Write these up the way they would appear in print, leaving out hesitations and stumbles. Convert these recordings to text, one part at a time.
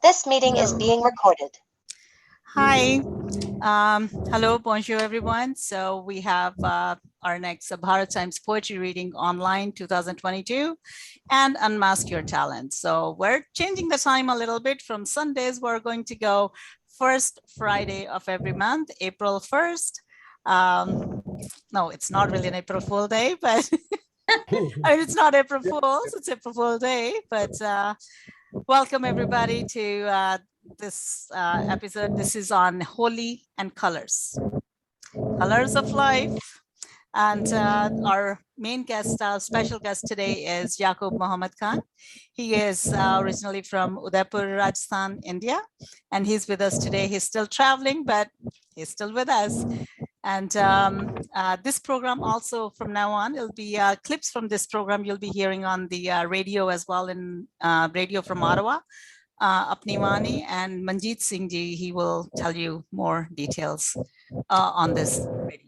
This meeting is being recorded. Hi. Hello, bonjour, everyone. So we have our next Bharat Times Poetry Reading Online 2022 and Unmask Your Talent. So we're changing the time a little bit from Sundays. We're going to go first Friday of every month, April 1st. No, it's not really an April Fool Day, but I mean, it's not April Fool's, it's April Fool Day, but welcome everybody to this episode. This is on Holi and colors of life. And our main guest, special guest today is Yaqub Muhammad Khan. He is originally from Udaipur, Rajasthan, India, and he's with us today. He's still traveling, but he's still with us. And this program also from now on, it'll be clips from this program you'll be hearing on the radio as well, in radio from Ottawa. Apni Wani and Manjeet Singh ji, he will tell you more details on this radio.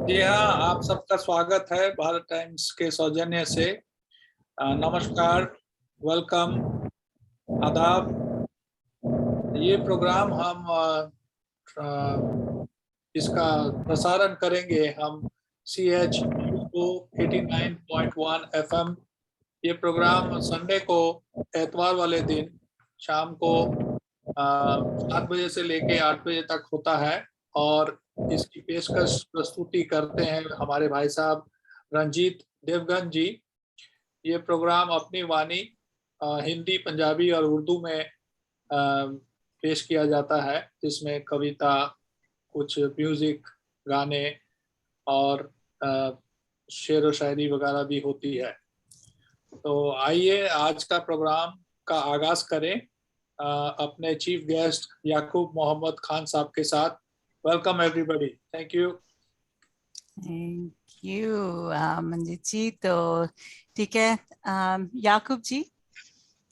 जी हाँ, आप सबका स्वागत है Bharat times के सौजन्य से। नमस्कार, welcome, आदाब। ये प्रोग्राम हम इसका प्रसारण करेंगे हम CHUO 89.1 FM। ये प्रोग्राम संडे को एतवार वाले दिन शाम को 7 बजे से लेके 8 बजे तक होता है और इसकी पेशकश प्रस्तुति करते हैं हमारे भाई साहब रंजीत देवगन जी। ये प्रोग्राम अपनी वाणी हिंदी, पंजाबी और उर्दू में पेश किया जाता है, जिसमें कविता, कुछ म्यूजिक, गाने और शेर व शायरी वगैरह भी होती है। तो आइए आज का प्रोग्राम का आगाज करें अपने चीफ गेस्ट याकूब मोहम्मद खान साहब के साथ। Welcome everybody. Thank you. Thank you Manjeet ji. तो ठीक है, याकूब जी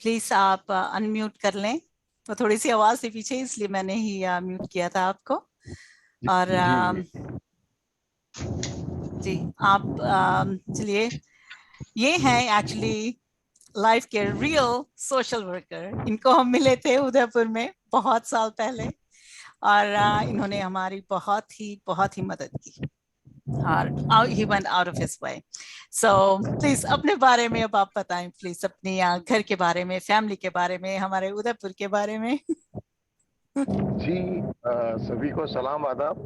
प्लीज आप अनम्यूट कर लें। तो थोड़ी सी आवाज थी पीछे, इसलिए मैंने ही म्यूट किया था आपको। और जी आप चलिए, ये हैं एक्चुअली लाइफ के रियल सोशल वर्कर। इनको हम मिले थे उदयपुर में बहुत साल पहले और इन्होंने हमारी बहुत ही मदद की और he went out of his way. So please अपने बारे में अब आप बताएं, प्लीज अपने घर के बारे में, फैमिली के बारे में, हमारे उदयपुर के बारे में। जी सभी को सलाम, आदाब।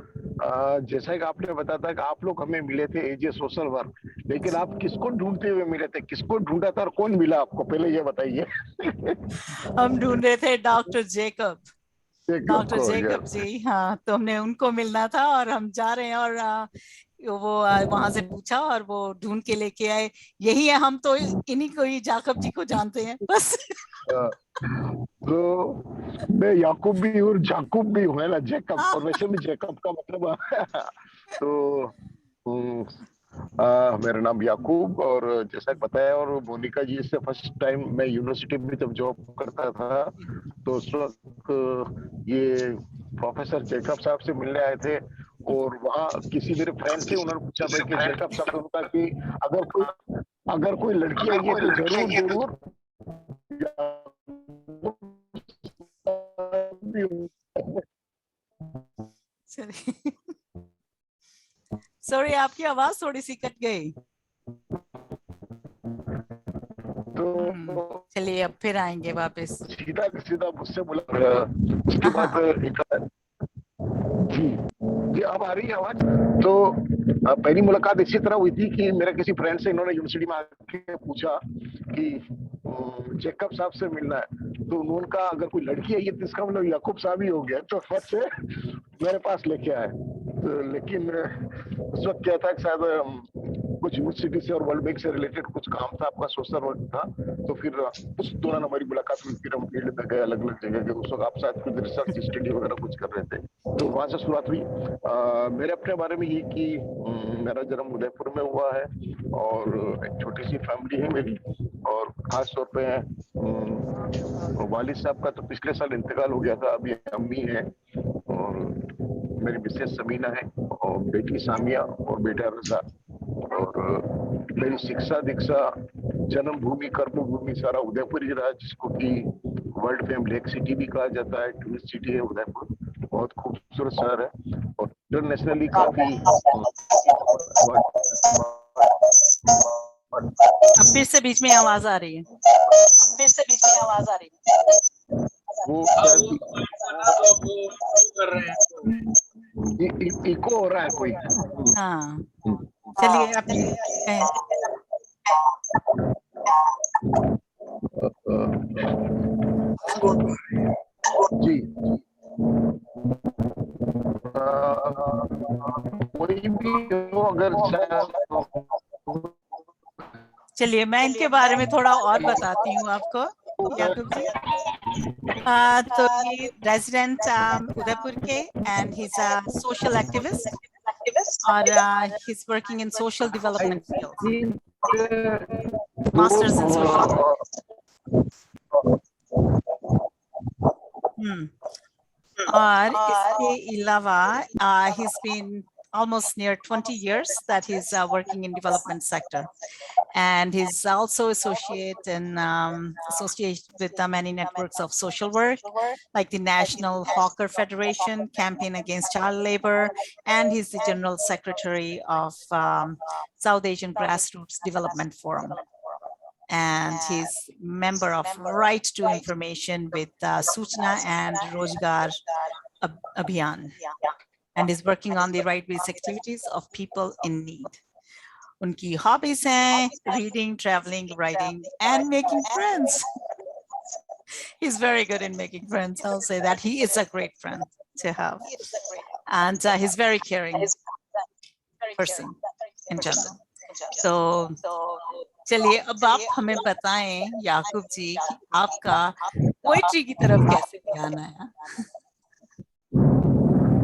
जैसा कि आपने बताया था कि आप लोग हमें मिले थे एज ए सोशल वर्क, लेकिन आप किसको ढूंढते हुए मिले थे, किसको ढूंढा था और कौन मिला आपको, पहले ये बताइए। हम ढूंढ रहे थे डॉक्टर जेकब जी। हाँ, तो हमने उनको मिलना था और हम जा रहे हैं और वो वहां से पूछा और वो ढूंढ के लेके आए। यही है, हम तो इन्हीं को ही, जाकब जी को जानते हैं बस। तो मैं याकूब भी और जाकूब भी हूँ ना, जेकब, और वैसे भी जेकब का मतलब तो मेरा नाम याकूब, और जैसा बताया, और मोनिका जी से फर्स्ट टाइम मैं यूनिवर्सिटी में जब जॉब करता था तो उस वक्त ये प्रोफेसर जेकब साहब से मिलने आए थे। और वहाँ किसी मेरे फ्रेंड से उन्होंने पूछा भाई कि जेकब साहब से उनका कि अगर कोई लड़की आई है तो जरूर सॉरी, आपकी आवाज थोड़ी सी कट गई। तो चलिए अब फिर आएंगे वापस। सीधा मुझसे बोला। उसके बाद जी अब आ रही है आवाज। तो पहली मुलाकात इसी तरह हुई थी कि मेरे किसी फ्रेंड से इन्होंने यूनिवर्सिटी में आके पूछा कि जेकब साहब से मिलना है, तो उन्होंने कहा अगर कोई लड़की आई है तो इसका मतलब याकूब साहब ही हो गया। तो फट से मेरे पास लेके आए। तो लेकिन उस वक्त क्या था कि शायद कुछ यूनिवर्सिटी से और वर्ल्ड बैंक से रिलेटेड कुछ काम था, आपका सोशल वर्क था। तो फिर उस दौरान हमारी मुलाकात हुई। फिर हम फील्ड में गए अलग अलग जगह के। उस वक्त आप शायद कुछ रिसर्च स्टडी वगैरह कुछ कर रहे थे, तो वहां से शुरुआत हुई। मेरे अपने बारे में ये कि मेरा जन्म उदयपुर में हुआ है और एक छोटी सी फैमिली है मेरी। और खास तौर पे वालिद साहब का तो पिछले साल इंतकाल हो गया था। अभी अम्मी है और मेरी मिसेस समीना है और बेटी सामिया और बेटा रजा। और मेरी शिक्षा दीक्षा जन्मभूमि कर्मभूमि सारा उदयपुर ही रहा, जिसको कि वर्ल्ड फेम लेक सिटी भी कहा जाता है। टूरिस्ट सिटी है उदयपुर, बहुत खूबसूरत शहर है और इंटरनेशनली काफी अब फिर से बीच में आवाज आ रही है। वो कर रहे हैं इको हो रहा है कोई। हाँ, चलिए आप कहें। जी कोई भी हो अगर चलिए मैं इनके बारे में थोड़ा और बताती हूँ आपको, याकूब जी। तो ये रेजिडेंट उदयपुर के and he is a social activist और he is working in social development field, masters in social. और इसके अलावा he is been almost near 20 years that he's working in development sector, and he's also associate with many networks of social work like the National Hawker Federation, Campaign Against Child Labor, and he's the General Secretary of South Asian Grassroots Development Forum, and he's member of Right to Information with Suchna and Rozgar Abhiyan, and is working on the right-based activities of people in need. Unki hobbies hain reading, traveling, writing, and making friends. He's very good in making friends. I'll say that he is a great friend to have, and he's very caring person in general. So, चलिए अब आप हमें बताएं याकूब जी कि आपका poetry की तरफ कैसे ध्यान आया?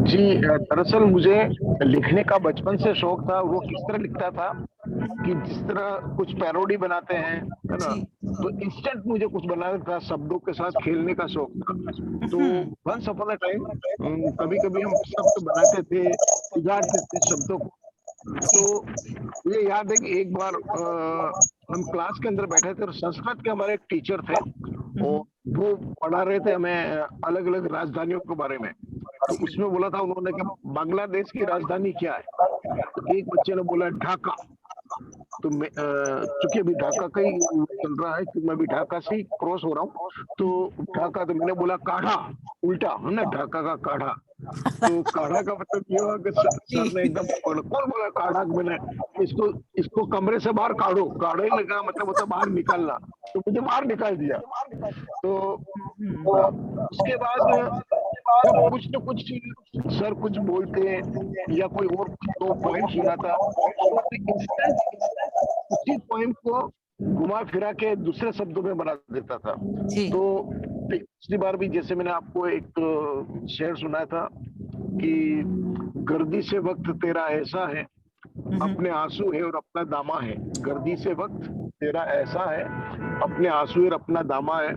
जी दरअसल मुझे लिखने का बचपन से शौक था। वो किस तरह लिखता था कि जिस तरह कुछ पैरोडी बनाते हैं, है ना, तो इंस्टेंट मुझे कुछ बनाना था, शब्दों के साथ खेलने का शौक था। तो वंस अपॉन अ टाइम कभी कभी हम शब्द बनाते थे, बिगाड़ते थे शब्दों को। तो मुझे याद है कि एक बार हम क्लास के अंदर बैठे थे और संस्कृत के हमारे एक टीचर थे और वो पढ़ा रहे थे हमें अलग अलग राजधानियों के बारे में। तो उसमें बोला था उन्होंने कि बांग्लादेश की राजधानी क्या है। तो एक बच्चे ने बोला ढाका। तो मैं चूंकि अभी ढाका का ही चल रहा है कि मैं भी ढाका से ही क्रॉस हो रहा हूँ, तो ढाका, तो मैंने बोला काढ़ा, उल्टा है ना, ढाका का काढ़ा। तो काढ़ा का मतलब ये हुआ कि सर ने एकदम कौन बोला काढ़ा, मैंने इसको कमरे से बाहर काढ़ो। काढ़े का मतलब होता है बाहर निकालना, तो मुझे बाहर निकाल दिया। तो उसके बाद कुछ न कुछ सर कुछ बोलते या कोई और तो पॉइंट सुनाता, उसी पॉइंट को घुमा फिरा के दूसरे शब्दों में बना देता था। तो पिछली बार भी जैसे मैंने आपको एक शेर सुनाया था कि गर्दी से वक्त तेरा ऐसा है, अपने आंसू है और अपना दामा है। गर्दी से वक्त तेरा ऐसा है, अपने आंसू और अपना दामा है।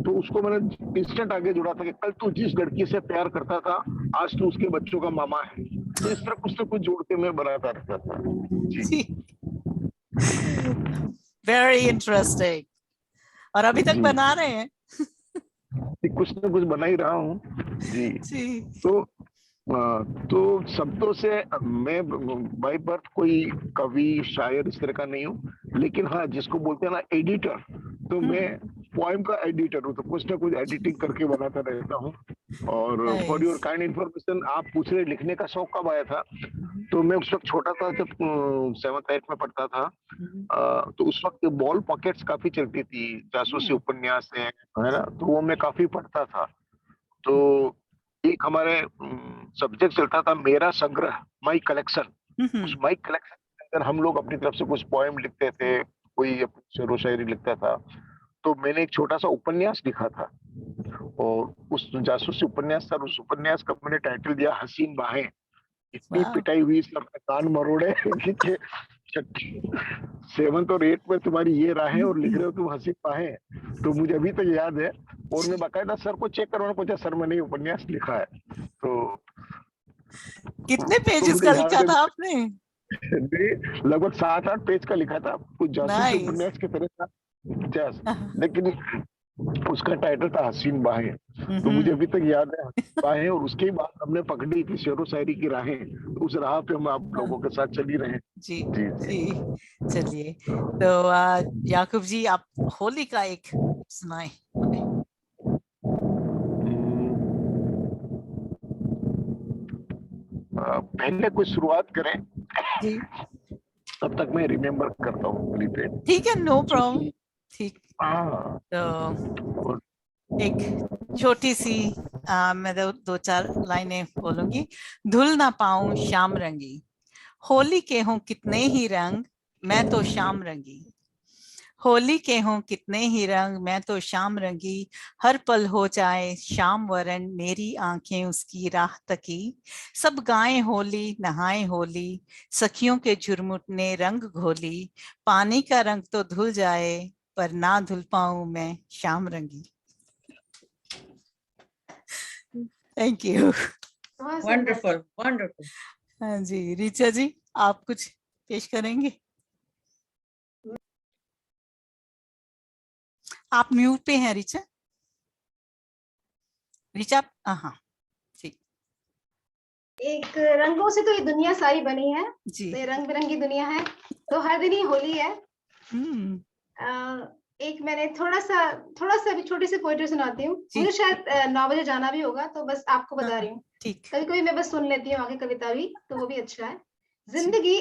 तो उसको मैंने इंस्टेंट आगे जुड़ा था कि कल तू जिस लड़की से प्यार करता था, आज तू उसके बच्चों का मामा है। तो इस तरह कुछ न कुछ जोड़ के मैं बनाता रहता था। जी वेरी इंटरेस्टिंग। और अभी तक बना रहे हैं? कुछ न कुछ बना ही रहा हूँ जी। तो शब्दों से मैं बाय बर्थ कोई कवि शायर इस तरह का नहीं हूँ, लेकिन हाँ जिसको बोलते हैं ना एडिटर, तो मैं पोएम का एडिटर हूँ। तो कुछ ना कुछ एडिटिंग करके बनाता रहता हूँ। और फॉर योर काइंड इन्फॉर्मेशन, आप पूछ रहे लिखने का शौक कब आया था, तो मैं उस वक्त छोटा था, जब 7th 8th में पढ़ता था। तो उस वक्त बॉल पॉकेट्स काफी चलती थी, जासूसी उपन्यास है ना, तो वो मैं काफी पढ़ता था। तो एक हमारे सब्जेक्ट चलता था मेरा संग्रह, माई कलेक्शन। उस माई कलेक्शन के अंदर हम लोग अपनी तरफ से कुछ पोएम लिखते थे, कोई शेरो शायरी लिखता था। तो मैंने एक छोटा सा उपन्यास लिखा था और उस जासूसी उपन्यास था, उस उपन्यास का मैंने टाइटल दिया हसीन बाहें। इतनी पिटाई हुई, सब कान मरोड़े कि 7th और 8th में तुम्हारी ये राहें और लिख रहे हो तुम हसीन बाहें। तो मुझे अभी तक याद है और मैं बाकायदा सर को चेक करवाना पूछा, सर मैंने ये उपन्यास लिखा है। तो कितने पेजेस का लिखा था आपने? लगभग 7-8 पेज का लिखा था, कुछ जासूसी Nice. उपन्यास की तरह था। Just, लेकिन उसका टाइटल था हसीन बाहें। तो मुझे अभी तक याद है बाहें, और उसके बाद हमने पकड़ी थी शेरो शायरी की राहें। तो उस राह पे हम आप लोगों के साथ चल ही रहे हैं। जी जी जी, चलिए। तो याकूब जी, आप होली का एक सुनाए हमें। पहले कुछ शुरुआत करें, जी तब तक मैं रिमेम्बर करता हूँ होली पे। ठीक है, नो प्रॉब्लम। ठीक, हाँ, तो एक छोटी सी मैं दो चार लाइनें बोलूंगी। धुल ना पाऊं शाम रंगी, होली के हों कितने ही रंग, मैं तो शाम रंगी। होली के हों कितने ही रंग, मैं तो शाम रंगी। हर पल हो जाए शाम वरन, मेरी आंखें उसकी राह तकी। सब गाएं होली नहाएं होली, सखियों के झुरमुटने रंग घोली। पानी का रंग तो धुल जाए, पर ना धुल पाऊं मैं शाम रंगी। Thank you. Wonderful wonderful. हाँ जी, ऋचा जी, आप कुछ पेश करेंगे? आप म्यूट पे हैं ऋचा। ऋचा, हाँ ठीक एक रंगों से तो ये दुनिया सारी बनी है, जी। तो ये रंग बिरंगी दुनिया है, तो हर दिन ही होली है। हम्म, एक मैंने थोड़ा सा भी छोटी सी पोएट्री सुनाती हूँ। जी। मुझे शायद 9 बजे जाना भी होगा, तो बस आपको बता रही हूँ। ठीक। कभी कभी मैं बस सुन लेती हूँ आगे कविता भी, तो वो भी अच्छा है। जी। जिंदगी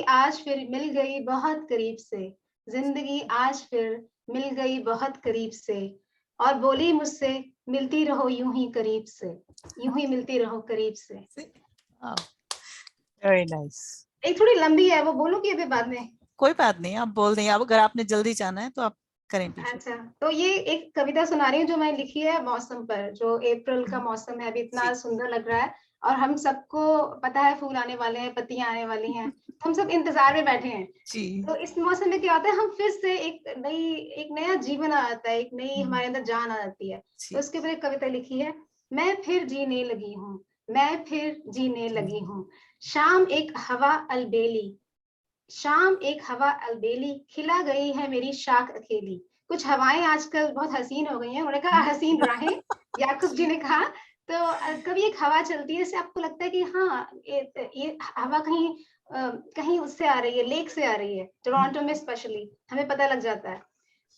आज फिर मिल गई बहुत करीब से, जिंदगी आज फिर मिल गई बहुत करीब से, और बोली मुझसे मिलती रहो यूं ही करीब से, यूं ही मिलती रहो करीब से। Very nice. एक थोड़ी लंबी है, वो बोलूं कि अभी बाद में? कोई बात नहीं, आप बोल दें। अब अगर आपने जल्दी जाना है तो आप करें पीछे। अच्छा, तो ये एक कविता सुना रही हूँ जो मैं लिखी है मौसम पर। जो अप्रैल का मौसम है, अभी इतना जी। सुंदर लग रहा है, और हम सबको पता है फूल आने वाले हैं, पत्तियां आने वाली हैं, तो हम सब इंतजार में बैठे हैं। जी। तो इस मौसम में क्या होता है, हम फिर से एक नया जीवन आ जाता है, एक नई हमारे अंदर जान आ जाती है। तो उसके ऊपर एक कविता लिखी है। मैं फिर जीने लगी हूँ, मैं फिर जीने लगी हूँ। शाम एक हवा अलबेली, शाम एक हवा अलबेली, खिला गई है मेरी शाख अकेली। कुछ हवाएं आजकल बहुत हसीन हो गई हैं, उन्होंने कहा हसीन राहें, याकूब जी ने कहा। तो कभी एक हवा चलती है, इससे आपको लगता है कि हाँ, ये हवा कहीं उससे आ रही है, लेक से आ रही है, टोरंटो में स्पेशली हमें पता लग जाता है।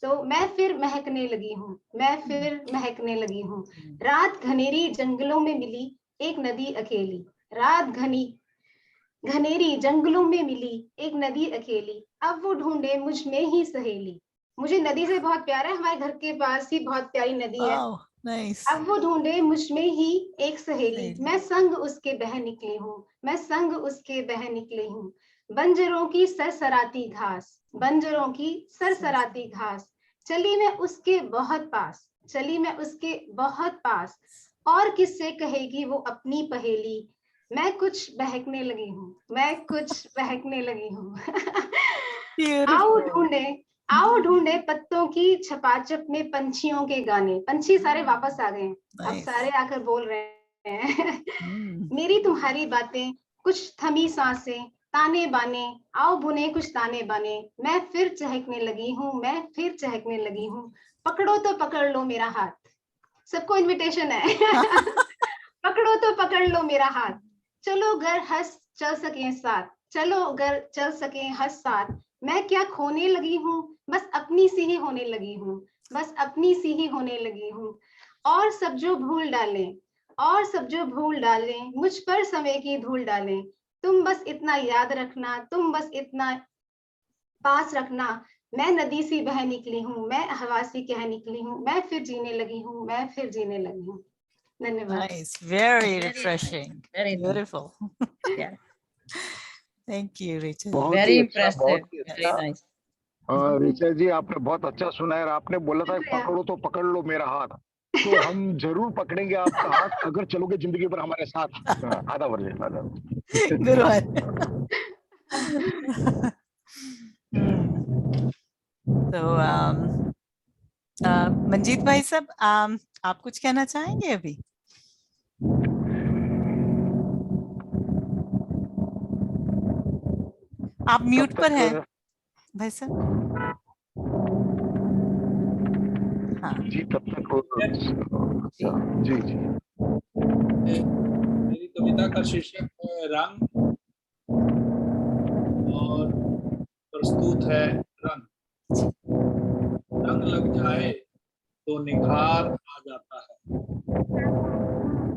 तो मैं फिर महकने लगी हूँ, मैं फिर महकने लगी हूँ। रात घनेरी जंगलों में मिली एक नदी अकेली, रात घनेरी जंगलों में मिली एक नदी अकेली, अब वो ढूंढे मुझ में ही सहेली। मुझे नदी से बहुत प्यार है, हमारे घर के पास ही बहुत प्यारी नदी है। नाइस। अब वो ढूंढे मुझ में ही एक सहेली, मैं संग उसके बह निकली हूँ, मैं संग उसके बह निकली हूँ। बंजरों की सरसराती घास, बंजरों की सरसराती घास, चली मैं उसके बहुत पास, चली मैं उसके बहुत पास, और किससे कहेगी वो अपनी पहेली। मैं कुछ बहकने लगी हूँ, मैं कुछ बहकने लगी हूँ। आओ ढूंढे पत्तों की छपाचप में पंछियों के गाने। पंछी सारे वापस आ गए हैं, अब सारे आकर बोल रहे हैं। मेरी तुम्हारी बातें, कुछ थमी सांसें, ताने बाने, आओ बुने कुछ ताने बाने। मैं फिर चहकने लगी हूँ, मैं फिर चहकने लगी हूँ। पकड़ो तो पकड़ लो मेरा हाथ, सबको इनविटेशन है। पकड़ो तो पकड़ लो मेरा हाथ, चलो घर हंस चल सके साथ, चलो घर चल सके हंस साथ। मैं क्या खोने लगी हूँ, बस अपनी सी ही होने लगी हूँ, बस अपनी सी ही होने लगी हूँ। और सब जो भूल डालें, और सब जो भूल डालें, मुझ पर समय की धूल डालें। तुम बस इतना याद रखना, तुम बस इतना पास रखना। मैं नदी सी बह निकली हूँ, मैं हवा सी कह निकली हूँ। मैं फिर जीने लगी हूँ, मैं फिर जीने लगी हूँ। धन्यवाद। Nice, very refreshing, Very nice. beautiful. Yeah. Thank you, Rachel. बहुत Very ही अच्छा, impressive. बहुत ही Very अच्छा। nice. ऋचा जी, आपने बहुत अच्छा सुनाया। और आपने बोला था शुक्रिया। पकड़ो तो पकड़ लो मेरा हाथ, तो हम जरूर पकड़ेंगे आपका हाथ, अगर चलोगे जिंदगी भर हमारे साथ। आधा वर्जन, आधा। Good one. तो मंजीत भाई साहब, आप कुछ कहना चाहेंगे अभी? आप म्यूट तब पर तक हैं भाई साहब। हाँ जी, तब तक जी जी मेरी कविता का शीर्षक है रंग और प्रस्तुत है रंग। रंग लग जाए तो निखार आ जाता है।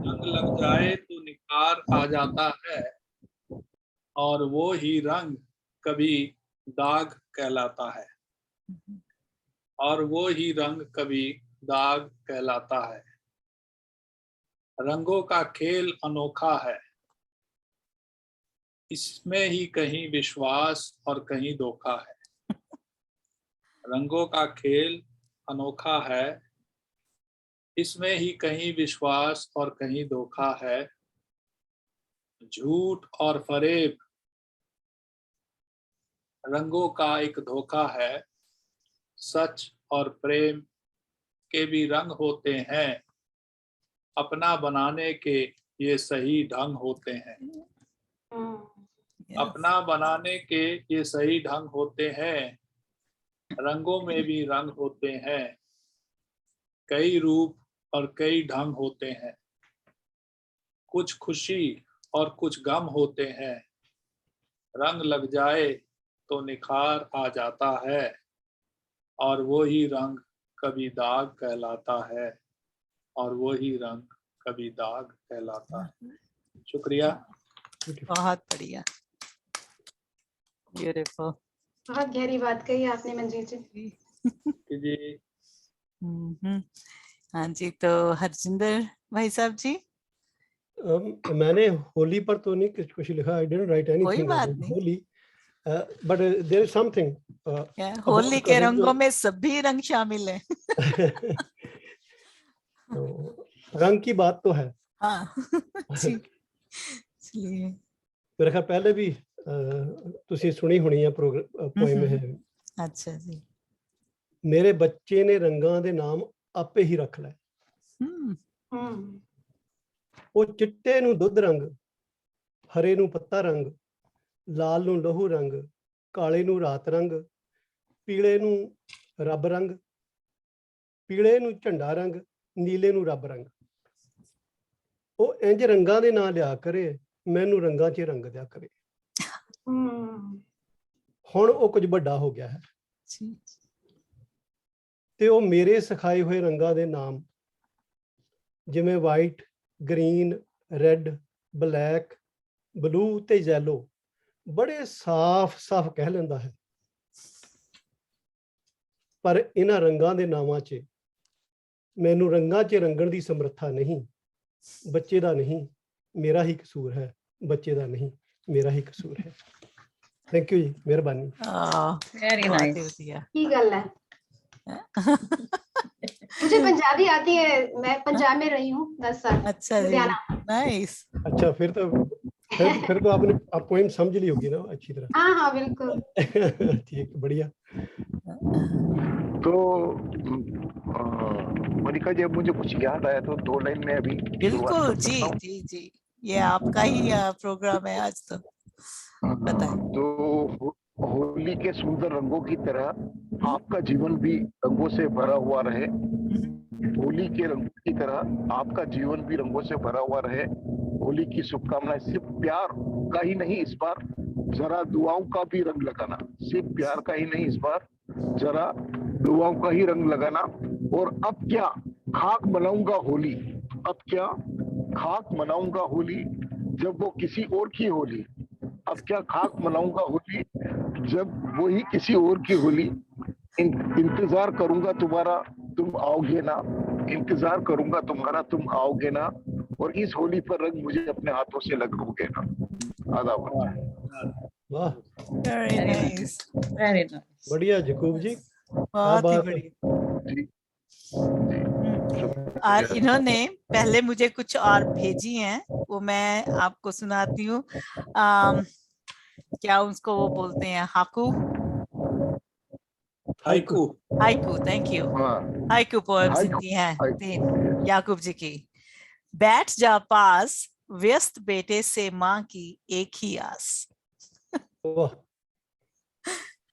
रंग लग जाए तो निखार आ जाता है, और वो ही रंग कभी दाग कहलाता है। और वो ही रंग कभी दाग कहलाता है। रंगों का खेल अनोखा है, इसमें ही कहीं विश्वास और कहीं धोखा है। रंगों का खेल अनोखा है, इसमें ही कहीं विश्वास और कहीं धोखा है। झूठ और फरेब रंगों का एक धोखा है। सच और प्रेम के भी रंग होते हैं, अपना बनाने के ये सही ढंग होते हैं। अपना बनाने के ये सही ढंग होते हैं। रंगों में भी रंग होते हैं, कई रूप और कई ढंग होते हैं। कुछ खुशी और कुछ गम होते हैं। रंग लग जाए तो निखार आ जाता है, और वो ही रंग कभी दाग कहलाता है। और वो ही रंग कभी दाग कहलाता है। शुक्रिया। बहुत बढ़िया, ब्यूटीफुल बहुत गहरी बात कही आपने मंजीत जी। जी हाँ जी, तो हरजिंदर भाई साहब जी। मैंने होली पर तो नहीं कुछ लिखा, आई डिडंट राइट एनीथिंग बात अबाउट नहीं। Holi, but there is something Holi के रंगों में सभी रंग शामिल हैं। तो रंग की बात तो है। हाँ जी, चलिए। मेरे ख्याल पहले भी ਤੁਸੀਂ ਸੁਣੀ ਹੋਣੀ ਹੈ ਪੋਇਮ ਹੈ। अच्छा जी। ਮੇਰੇ ਬੱਚੇ ਨੇ ਰੰਗਾਂ ਦੇ ਨਾਮ ਆਪੇ ਹੀ ਰੱਖ ਲਏ। ਉਹ ਚਿੱਟੇ ਨੂੰ ਦੁੱਧ ਰੰਗ, ਹਰੇ ਨੂੰ ਪੱਤਾ ਰੰਗ, ਲਾਲ ਨੂੰ ਲਹੂ ਰੰਗ, ਕਾਲੇ ਨੂੰ ਰਾਤ ਰੰਗ, ਪੀਲੇ ਨੂੰ ਰੱਬ ਰੰਗ, ਪੀਲੇ ਨੂੰ ਝੰਡਾ ਰੰਗ, ਨੀਲੇ ਨੂੰ ਰੱਬ ਰੰਗ। ਉਹ ਇੰਜ ਰੰਗਾਂ ਦੇ ਨਾਂ ਲਿਆ ਕਰੇ, ਮੈਨੂੰ ਰੰਗਾਂ 'ਚ ਰੰਗ ਦਿਆ ਕਰੇ। ਹੁਣ ਉਹ ਕੁਝ ਵੱਡਾ ਹੋ ਗਿਆ ਹੈ ਤੇ ਉਹ ਮੇਰੇ ਸਿਖਾਏ ਹੋਏ ਰੰਗਾਂ ਦੇ ਨਾਮ ਜਿਵੇਂ white, green, red, black, blue ਤੇ ਯੈਲੋ ਬੜੇ ਸਾਫ਼ ਕਹਿ ਲੈਂਦਾ ਹੈ। ਪਰ ਇਹਨਾਂ ਰੰਗਾਂ ਦੇ ਨਾਵਾਂ 'ਚ ਮੈਨੂੰ ਰੰਗਾਂ 'ਚ ਰੰਗਣ ਦੀ ਸਮਰੱਥਾ ਨਹੀਂ। ਬੱਚੇ ਦਾ ਨਹੀਂ, ਮੇਰਾ ਹੀ ਕਸੂਰ ਹੈ। ਬੱਚੇ ਦਾ नहीं, मेरा ही कसूर है। थैंक यू जी, मेहरबानी। Very nice. की गल है। मुझे पंजाबी आती है, मैं पंजाब में रही हूँ 10 साल। अच्छा जी, नाइस। अच्छा, फिर तो आपने आप पोएम समझ ली होगी ना अच्छी तरह। हाँ हाँ बिल्कुल। ठीक, बढ़िया। तो मोनिका जी, अब मुझे कुछ याद आया तो 2 लाइन में अभी बिल्कुल जी जी जी, ये आपका ही प्रोग्राम है आज, तो बताएं। तो होली के सुंदर रंगों की तरह आपका जीवन भी रंगों से भरा हुआ रहे। होली के रंगों की तरह आपका जीवन भी रंगों से भरा हुआ रहे। होली की शुभकामनाएं। सिर्फ प्यार का ही नहीं, इस बार जरा दुआओं का भी रंग लगाना। सिर्फ प्यार का ही नहीं, इस बार जरा दुआओं का ही रंग लगाना। और अब क्या खाक मनाऊंगा होली, अब क्या खाक मनाऊंगा होली जब वो किसी और की होली। अब क्या खाक मनाऊंगा होली जब वो ही किसी और की होली। इंतजार करूंगा तुम्हारा, तुम आओगे ना। इंतजार करूंगा तुम्हारा, तुम आओगे ना। और इस होली पर रंग मुझे अपने हाथों से लगाओगे ना। आदाब। वाह, वेरी नाइस, Very nice. बढ़िया जकूब जी, बहुत ही बढ़िया। और इन्होंने पहले मुझे कुछ और भेजी हैं, वो मैं आपको सुनाती हूँ। क्या उसको वो बोलते हैं, haiku, haiku, haiku, thank you. Haiku poems दी हैं 3 याकूब जी की। बैठ जा पास, व्यस्त बेटे से माँ की एक ही आस। वाह,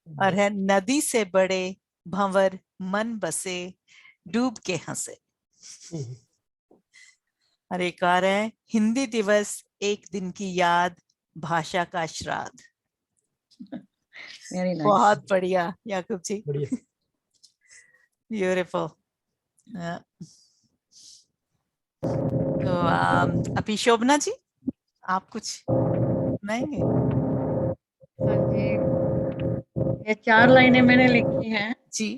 और है नदी से बड़े भंवर मन बसे डूब के हंसे। और एक और है हिंदी दिवस एक दिन की याद भाषा का श्राद्ध। Very nice. बहुत बढ़िया याकूब जी, बढ़िया। ब्यूटीफुल। तो अभी शोभना जी आप कुछ सुनाएंगे? हाँ जी, ये 4 लाइनें मैंने लिखी हैं। जी।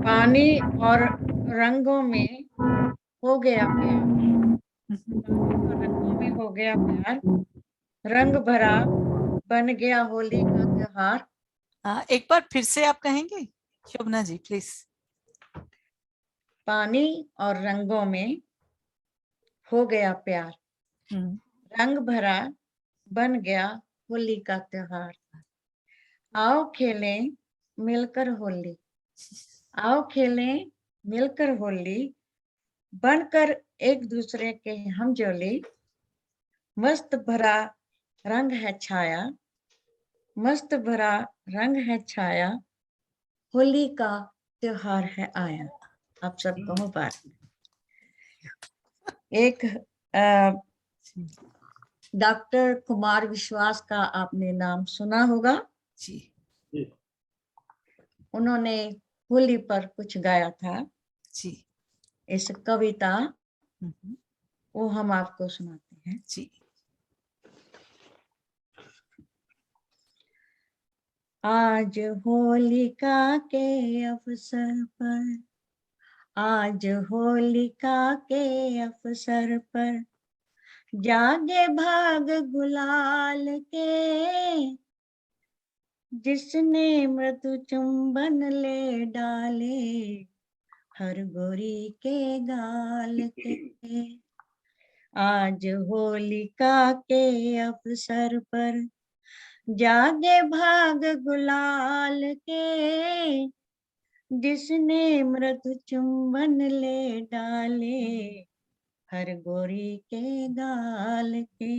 पानी और रंगों में हो गया प्यार, पानी और रंगों में हो गया प्यार, रंग भरा बन गया होली का त्योहार। एक बार फिर से आप कहेंगे शोभना जी प्लीज? पानी और रंगों में हो गया प्यार, रंग भरा बन गया होली का त्योहार। आओ खेलें मिलकर होली, आओ खेलें मिलकर होली, बनकर एक दूसरे के हमजोली। मस्त भरा रंग है छाया, मस्त भरा रंग है छाया, होली का त्योहार है आया। आप सबको मुबारक। एक डॉक्टर कुमार विश्वास का आपने नाम सुना होगा जी। उन्होंने होली पर कुछ गाया था जी। इस कविता, वो हम आपको सुनाते हैं। जी। आज होलिका के अवसर पर, आज होलिका के अवसर पर, जागे भाग गुलाल के, जिसने मृदु चुंबन ले डाले हर गोरी के गाल के। आज होलिका के अवसर पर, जागे भाग गुलाल के, जिसने मृदु चुंबन ले डाले हर गोरी के गाल के।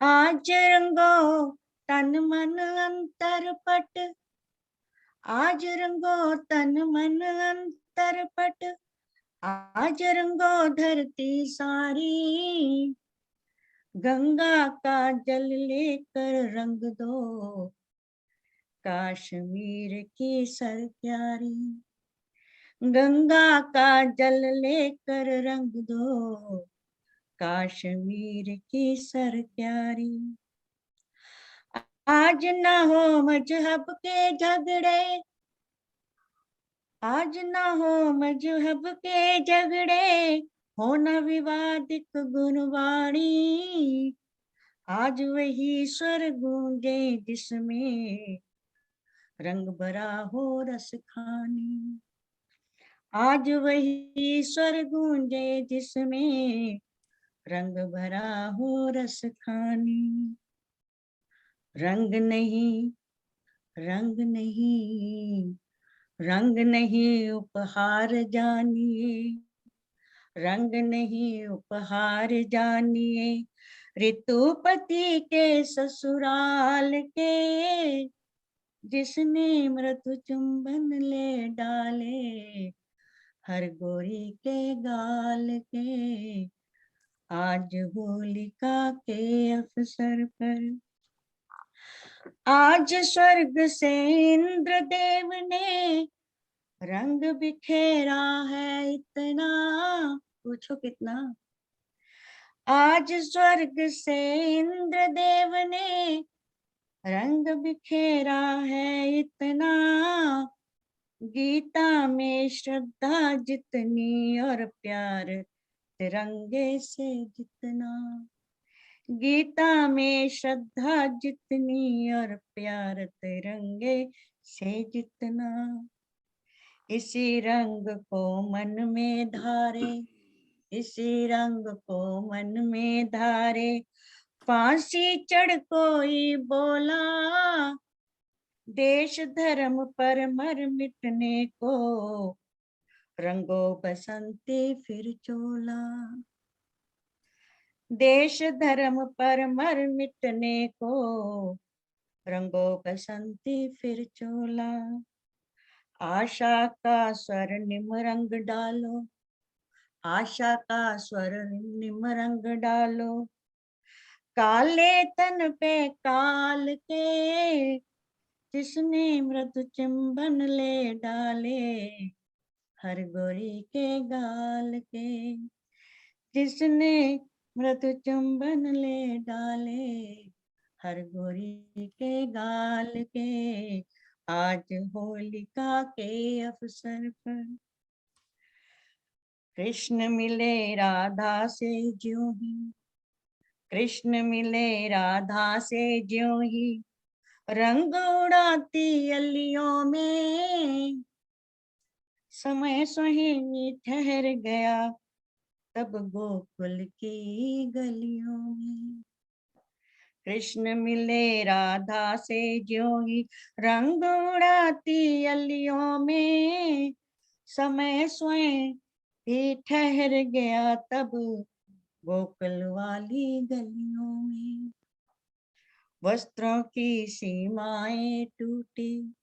आज रंगो तन मन अंतर पट, आज रंगो तन मन अंतर पट, आज रंगो धरती सारी, गंगा का जल लेकर रंग दो काश्मीर की सर प्यारी, गंगा का जल लेकर रंग दो काश्मीर की सर प्यारी। आज ना हो मजहब के झगड़े, आज ना हो मजहब के झगड़े, हो न विवादित गुणवाणी, आज वही स्वर गूंजे जिसमें रंग भरा हो रस खानी, आज वही स्वर गूंजे जिसमें रंग भरा हो रस खानी। रंग नहीं, रंग नहीं, रंग नहीं उपहार जानिए, रंग नहीं उपहार जानिए, ऋतुपति के ससुराल के, जिसने मृदु चुंबन ले डाले हर गोरी के गाल के। आज होलिका के अवसर पर, आज स्वर्ग से इंद्रदेव ने रंग बिखेरा है इतना, पूछो कितना। आज स्वर्ग से इंद्रदेव ने रंग बिखेरा है इतना, गीता में श्रद्धा जितनी और प्यार तिरंगे से जितना, गीता में श्रद्धा जितनी और प्यार तिरंगे से जितना, इसी रंग को मन में धारे, इसी रंग को मन में धारे, फांसी चढ़ कोई बोला, देश धर्म पर मर मिटने को, रंगो बसंती फिर चोला, देश धर्म पर मर मिटने को, रंगो बसंती फिर चोला। आशा का स्वर्णिम रंग डालो, आशा का स्वर्णिम रंग डालो। काले तन पे काल के, जिसने मृदु चुंबन ले डाले, हर गोरी के गाल के। जिसने मृदु चुंबन ले डाले, हर गोरी के गाल के। आज होलिका के अवसर पर, कृष्ण मिले राधा से ज्यों ही, कृष्ण मिले राधा से ज्यों ही, रंग उड़ाती अलियों में। समय स्वहीं ठहर गया तब गोकुल की गलियों में। कृष्ण मिले राधा से ज्यों ही, रंग उड़ाती अलियों में। समय स्वयं ही ठहर गया तब गोकुल वाली गलियों में। वस्त्रों की सीमाएं टूटी,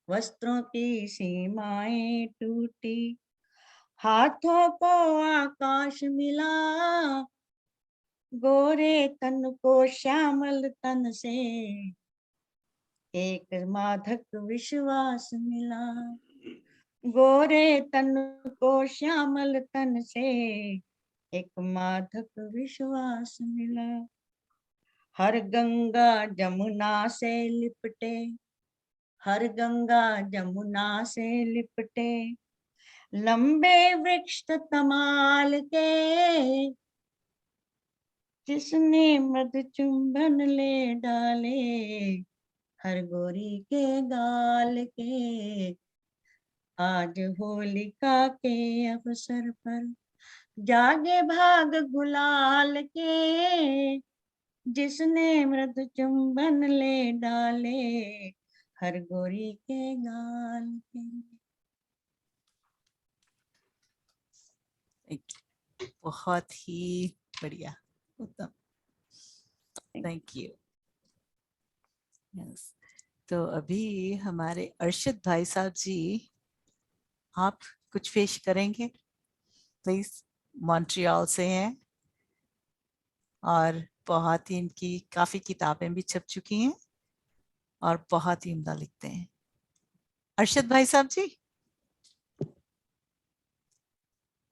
वस्त्रों की सीमाएं टूटी, हाथों को आकाश मिला। गोरे तन को श्यामल तन से, एक मादक विश्वास मिला। गोरे तन को श्यामल तन से, एक मादक विश्वास मिला। हर गंगा जमुना से लिपटे, हर गंगा जमुना से लिपटे, लंबे वृक्ष तमाल के। जिसने मृदु चुंबन ले डाले, हर गोरी के गाल के। आज होलिका के अवसर पर, जागे भाग गुलाल के। जिसने मृदु चुंबन ले डाले, हर गोरी के गाल के। बहुत ही बढ़िया, उत्तम, थैंक यू। यस, तो अभी हमारे अर्शद भाई साहब जी, आप कुछ पेश करेंगे प्लीज। मॉन्ट्रियल से हैं और बहुत ही इनकी काफी किताबें भी छप चुकी हैं और बहुत ही उम्दा लिखते हैं। अर्शद भाई साहब जी,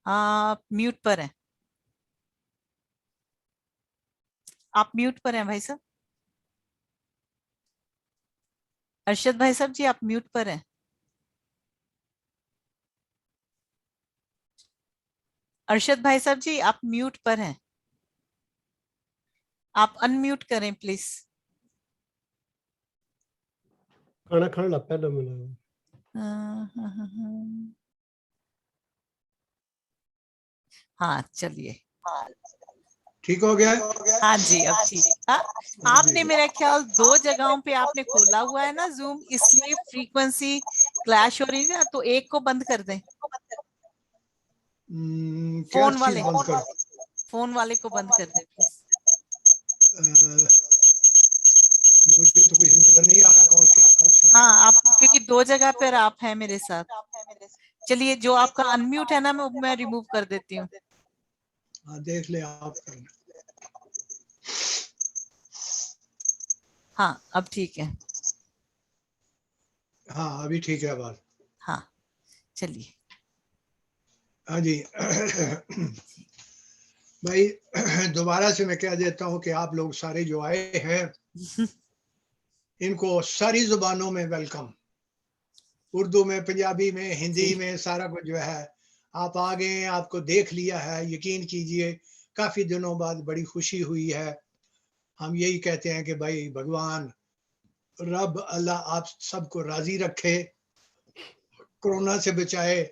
आप म्यूट पर हैं, आप म्यूट पर हैं भाई साहब। अर्शद भाई साहब जी, आप म्यूट पर हैं। अर्शद भाई साहब जी, आप म्यूट पर हैं, आप अनम्यूट करें प्लीज। खाना खाने लग पिया मैंने। हाँ चलिए, ठीक हो गया। हाँ जी अब ठीक। आपने मेरा ख्याल 2 जगहों पे आपने खोला हुआ है ना जूम, इसलिए फ्रीक्वेंसी क्लैश हो रही है ना, तो एक को बंद कर दें। क्या फोन वाले, चीज बंद कर? फोन वाले को बंद कर दें प्लीज। मुझे तो कुछ नजर नहीं आ रहा कौन क्या। अच्छा हाँ आप, क्योंकि 2 जगह पर आप हैं मेरे साथ। चलिए, जो आपका अनम्यूट है ना, मैं रिमूव कर देती हूँ। हाँ देख ले आप करना। हाँ अब ठीक है। हाँ अभी ठीक है बात। हाँ चलिए। हाँ जी भाई दोबारा से मैं कह देता हूँ कि आप लोग सारे जो आए हैं इनको सारी जुबानों में वेलकम। उर्दू में, पंजाबी में, हिंदी में, सारा कुछ जो है आप आ गए, आपको देख लिया है। यकीन कीजिए काफी दिनों बाद बड़ी खुशी हुई है। हम यही कहते हैं कि भाई भगवान रब अल्लाह आप सबको राजी रखे, कोरोना से बचाए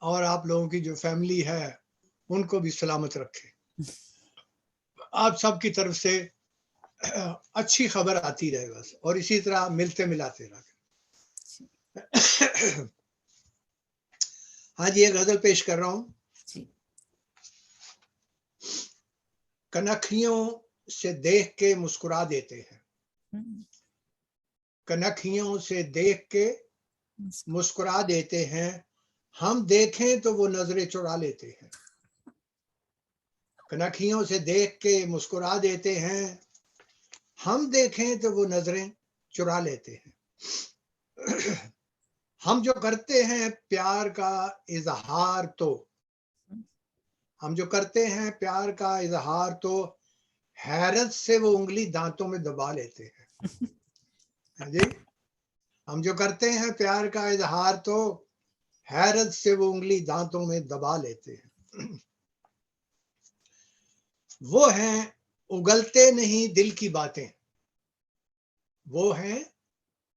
और आप लोगों की जो फैमिली है उनको भी सलामत रखे। आप सबकी तरफ से अच्छी खबर आती रहे बस, और इसी तरह मिलते मिलाते रहे। हाँ जी, एक गजल पेश कर रहा हूँ। कनखियों से देख के मुस्कुरा देते हैं, कनखियों से देख के मुस्कुरा देते हैं, हम देखें तो वो नजरें चुरा लेते हैं। कनखियों से देख के मुस्कुरा देते हैं, हम देखें तो वो नजरें चुरा लेते हैं। हम जो करते हैं प्यार का इजहार तो, हम जो करते हैं प्यार का इजहार तो हैरत से वो उंगली दांतों में दबा लेते हैं। हाँ जी, हम जो करते हैं प्यार का इजहार तो हैरत से वो उंगली दांतों में दबा लेते हैं। वो हैं उगलते नहीं दिल की बातें, वो हैं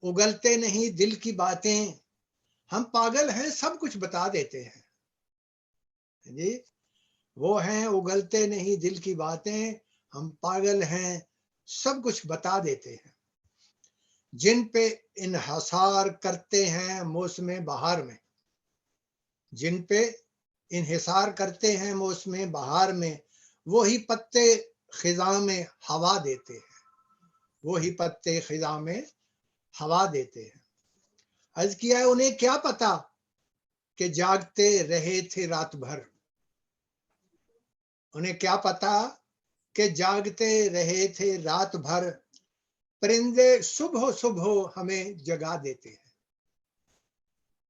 उगलते नहीं दिल की बातें, हम पागल हैं सब कुछ बता देते हैं। जी, वो हैं उगलते नहीं दिल की बातें, हम पागल हैं सब कुछ बता देते हैं। जिन पे इन्हिसार करते हैं मौसम बहार में, जिन पे इन्हिसार करते हैं मौसम बहार में, वही पत्ते खिजा में हवा देते हैं, वही पत्ते खिजा में हवा देते हैं। अर्ज किया है उन्हें क्या पता कि जागते रहे थे रात भर, उन्हें क्या पता कि जागते रहे थे रात भर, परिंदे सुबह सुबह हमें जगा देते हैं।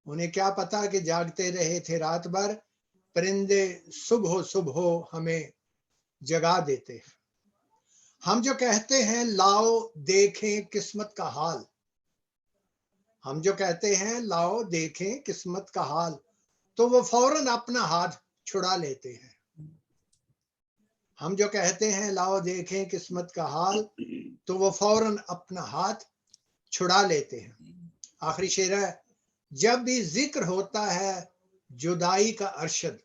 उन्हें क्या पता कि जागते रहे थे रात भर, परिंदे सुबह सुबह हमें जगा देते हैं। हम जो कहते हैं लाओ देखें किस्मत का हाल, हम जो कहते हैं लाओ देखें किस्मत का हाल, तो वो फौरन अपना हाथ छुड़ा लेते हैं। हम जो कहते हैं लाओ देखें किस्मत का हाल, तो वो फौरन अपना हाथ छुड़ा लेते हैं। आखिरी शेर है, जब भी जिक्र होता है जुदाई का अरशद,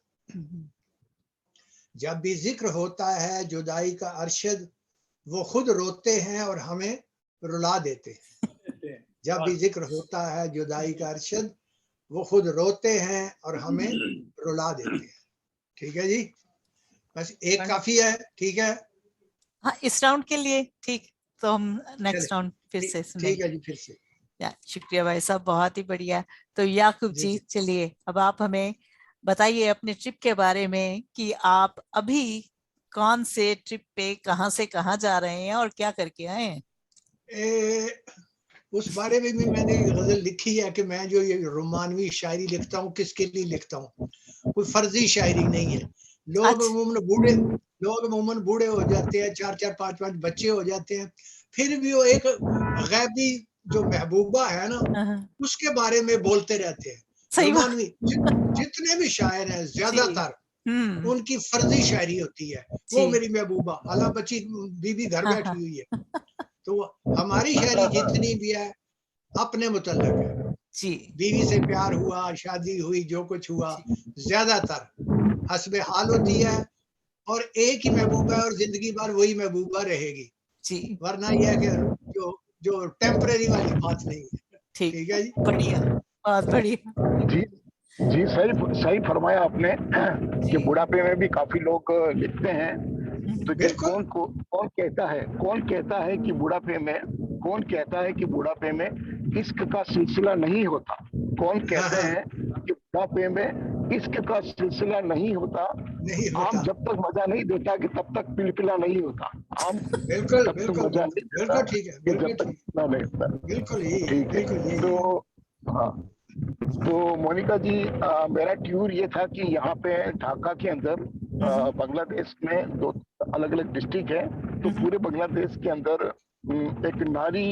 जब भी जिक्र होता है जुदाई का अरशद, वो खुद रोते हैं और हमें रुला देते हैं। जब भी जिक्र होता है जुदाई का अरशद, वो खुद रोते हैं और हमें रुला देते हैं। ठीक है जी, बस एक काफी है। ठीक है, हाँ, इस राउंड के लिए ठीक, तो हम नेक्स्ट राउंड फिर से सुनेंगे। ठीक है जी, फिर से। शुक्रिया भाई साहब, बहुत ही बढ़िया। तो याकूब जी, चलिए अब आप हमें बताइए अपने ट्रिप के बारे में कि आप अभी कौन से ट्रिप पे कहां से कहां जा रहे हैं और क्या करके आए हैं। उस बारे में भी मैंने गजल लिखी है कि मैं जो ये रोमानवी शायरी लिखता हूँ किसके लिए लिखता हूँ, कोई फर्जी शायरी नहीं है। लोग अमूमन बूढ़े हो जाते हैं, 4-4 5-5 बच्चे हो जाते हैं, फिर भी वो एक गैबी जो महबूबा है ना, उसके बारे में बोलते रहते हैं। रोमानवी जितने भी शायर हैं ज्यादातर उनकी फर्जी शायरी होती है। वो मेरी महबूबा, हालांकि बच्ची बीबी घर बैठी हुई है। तो हमारी शायरी जितनी भी है अपने मुतल्लक है जी, बीवी से प्यार हुआ, शादी हुई, जो कुछ हुआ, ज्यादातर हस्बे हाल होती है और एक ही महबूबा है और जिंदगी भर वही महबूबा रहेगी जी। वरना यह है कि जो टेम्परेरी वाली बात नहीं है। ठीक है जी, बढ़िया, बहुत बढ़िया। जी जी, सही फरमाया आपने कि बुढ़ापे में भी काफी लोग लिखते हैं। तो कौन कहता है कि बुढ़ापे में, कौन कहता है कि बुढ़ापे में इश्क का सिलसिला नहीं होता? कौन कहते हैं कि बुढ़ापे में इश्क का सिलसिला नहीं होता? आम जब तक मजा नहीं देता कि तब तक पिलपिला नहीं होता। आम बिल्कुल तब तक मजा नहीं देता ठीक है, जब तक पिलपिला नहीं होता। बिल्कुल यही। तो हाँ, तो मोनिका जी, मेरा टूर ये था कि यहाँ पे ढाका के अंदर बांग्लादेश में 2 अलग-अलग डिस्ट्रिक्ट है, तो पूरे बांग्लादेश के अंदर एक नारी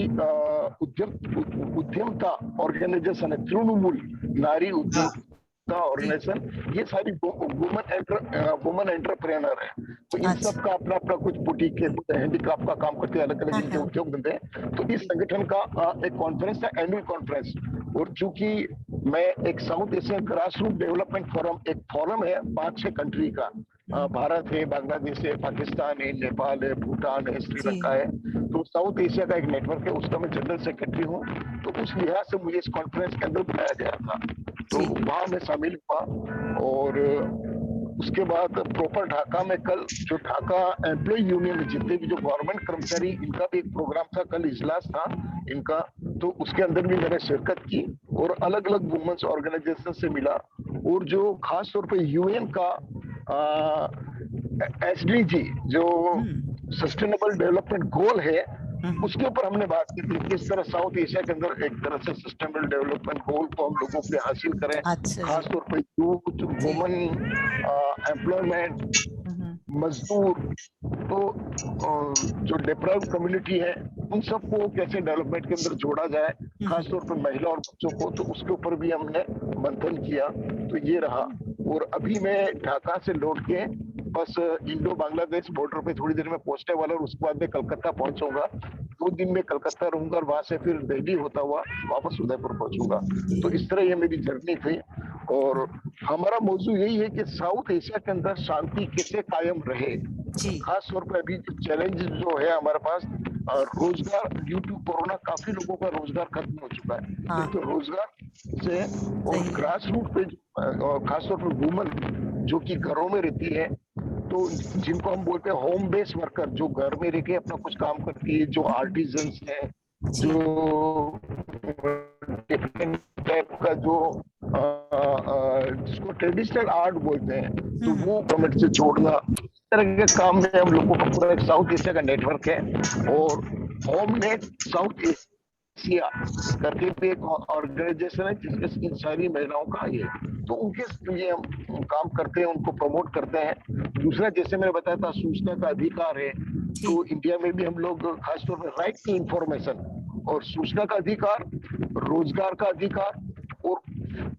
उद्यमता ऑर्गेनाइजेशन है, तृणमूल नारी उद्यमता ऑर्गेनाइजेशन। ये सारी वुमन एंटरप्रेन्योर है। तो इन सब का अपना अपना कुछ बुटीक है, हैंडीक्राफ्ट का काम करते हैं, अलग अलग इनके उद्योग धंधे हैं। तो इस संगठन का एक कॉन्फ्रेंस था, एनुअल कॉन्फ्रेंस। और चूंकि मैं एक South Asian grass root development forum, एक फोरम है 5-6 कंट्री का, भारत है, बांग्लादेश है, पाकिस्तान है, नेपाल है, भूटान है, श्रीलंका है। तो साउथ एशिया का एक नेटवर्क है, उसका मैं जनरल सेक्रेटरी हूँ। तो उस लिहाज से मुझे इस कॉन्फ्रेंस के अंदर बुलाया गया था, तो वहां मैं शामिल हुआ। और उसके बाद प्रॉपर ढाका में कल जो ढाका एम्प्लॉय यूनियन में जितने भी जो गवर्नमेंट कर्मचारी, इनका भी एक प्रोग्राम था, कल इजलास था इनका, तो उसके अंदर भी मैंने शिरकत की और अलग अलग वुमेन्स ऑर्गेनाइजेशन से मिला। और जो खास तौर पे यूएन का एसडीजी जो सस्टेनेबल डेवलपमेंट गोल है, उसके ऊपर हमने बात की थी किस तरह साउथ एशिया के अंदर एक तरह से सस्टेनेबल डेवलपमेंट गोल को हम लोगों पे हासिल करें। खास तौर पे यूथ, वुमेन एम्प्लॉयमेंट, मजदूर, तो जो डिप्राइव्ड कम्युनिटी है उन सबको कैसे डेवलपमेंट के अंदर जोड़ा जाए, खासतौर पर महिला और बच्चों को, तो उसके ऊपर भी हमने मंथन किया। तो ये रहा। और अभी मैं ढाका से लौट के बस इंडो बांग्लादेश बॉर्डर पे थोड़ी देर में पहुंचने वाला और उसके बाद मैं कलकत्ता पहुंचूंगा। 2 दिन में कलकत्ता रहूंगा और वहां से फिर दिल्ली होता हुआ वापस उदयपुर पहुंचूंगा। तो इस तरह ये मेरी जर्नी थी। और हमारा मौजू यही है कि साउथ एशिया के अंदर शांति कैसे कायम रहे। खास तौर पर अभी जो चैलेंज जो है हमारे पास, रोजगार ड्यू टू कोरोना काफी लोगों का रोजगार खत्म हो चुका है। तो रोजगार से और ग्रास रूट पे खासतौर पर वुमन जो कि घरों में रहती है, तो जिनको हम बोलते हैं होम बेस वर्कर, जो घर में रह के अपना कुछ काम करती है, जो आर्टिजन्स है, जो डिफरेंट टाइप का जो जिसको ट्रेडिशनल आर्ट बोलते हैं, तो वो गवर्नमेंट से जोड़ना, इस तरह के काम में हम लोगों का पूरा एक साउथ एशिया का नेटवर्क है। और होम नेट साउथ एशिया करके भी एक ऑर्गेनाइजेशन है जिसमें इन सारी महिलाओं का ये, तो उनके लिए हम काम करते हैं, उनको प्रमोट करते हैं। दूसरा, जैसे मैंने बताया था, सूचना का अधिकार है, तो इंडिया में भी हम लोग खासतौर पर राइट टू इंफॉर्मेशन और सूचना का अधिकार, रोजगार का अधिकार और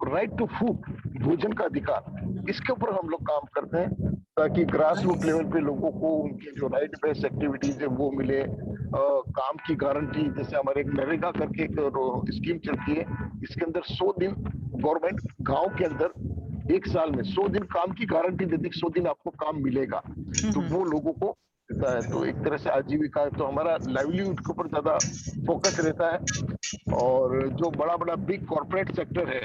राइट टू फूड, भोजन का अधिकार, इसके ऊपर हम लोग काम करते हैं ताकि ग्रास रूट लेवल पे लोगों को उनके जो राइट बेस्ड एक्टिविटीज है वो मिले। काम की गारंटी, जैसे हमारे एक नरेगा करके एक स्कीम चलती है, इसके अंदर 100 दिन गवर्नमेंट गांव के अंदर 1 साल में 100 दिन काम की गारंटी देती है, 100 दिन आपको काम मिलेगा, तो वो लोगों को देता है। तो एक तरह से आजीविका है, तो हमारा लाइवलीहुड के ऊपर ज्यादा फोकस रहता है। और जो बड़ा बड़ा बिग कॉर्पोरेट सेक्टर है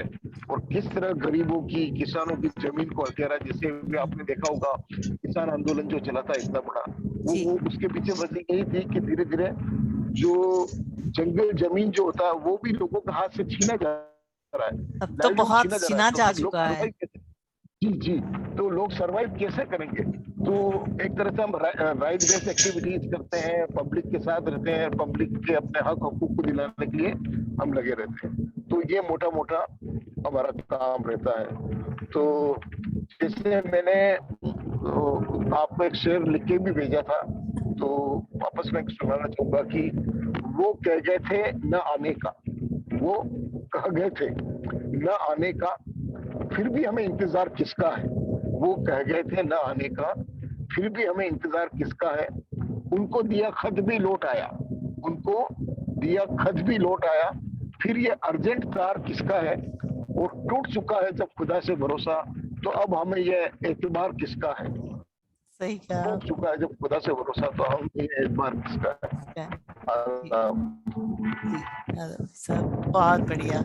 और किस तरह गरीबों की, किसानों की जमीन को हथियारा, जैसे भी आपने देखा होगा किसान आंदोलन जो चला था इतना बड़ा, वो उसके पीछे वजह यही थी कि धीरे धीरे जो जंगल जमीन जो होता है वो भी लोगों के हाथ से छीना जा रहा है। अब तो बहुत छीना जा चुका है। जी, तो लोग सरवाइव कैसे करेंगे? तो एक तरह से हम राइट बेस्ड एक्टिविटीज करते हैं, पब्लिक के साथ रहते हैं, पब्लिक के अपने हक हकूक को दिलाने के लिए हम लगे रहते हैं। तो ये मोटा मोटा हमारा काम रहता है। तो जैसे मैंने आपको एक शेर लिख के भी भेजा था, तो वापस मैं सुनाना चाहूंगा कि वो कह गए थे न आने का, वो कह गए थे न आने का, फिर भी हमें इंतजार किसका है। वो कह गए थे न आने का, फिर भी हमें इंतजार किसका है। उनको दिया खत भी लौट आया, उनको दिया खत भी लौट आया, फिर ये अर्जेंट तार किसका है। और टूट चुका है जब खुदा से भरोसा, तो अब हमें ये एतबार किसका है। सही कहा। टूट चुका है जब खुदा से भरोसा, तो हम ये एतबार किसका है। सब बहुत बढ़िया।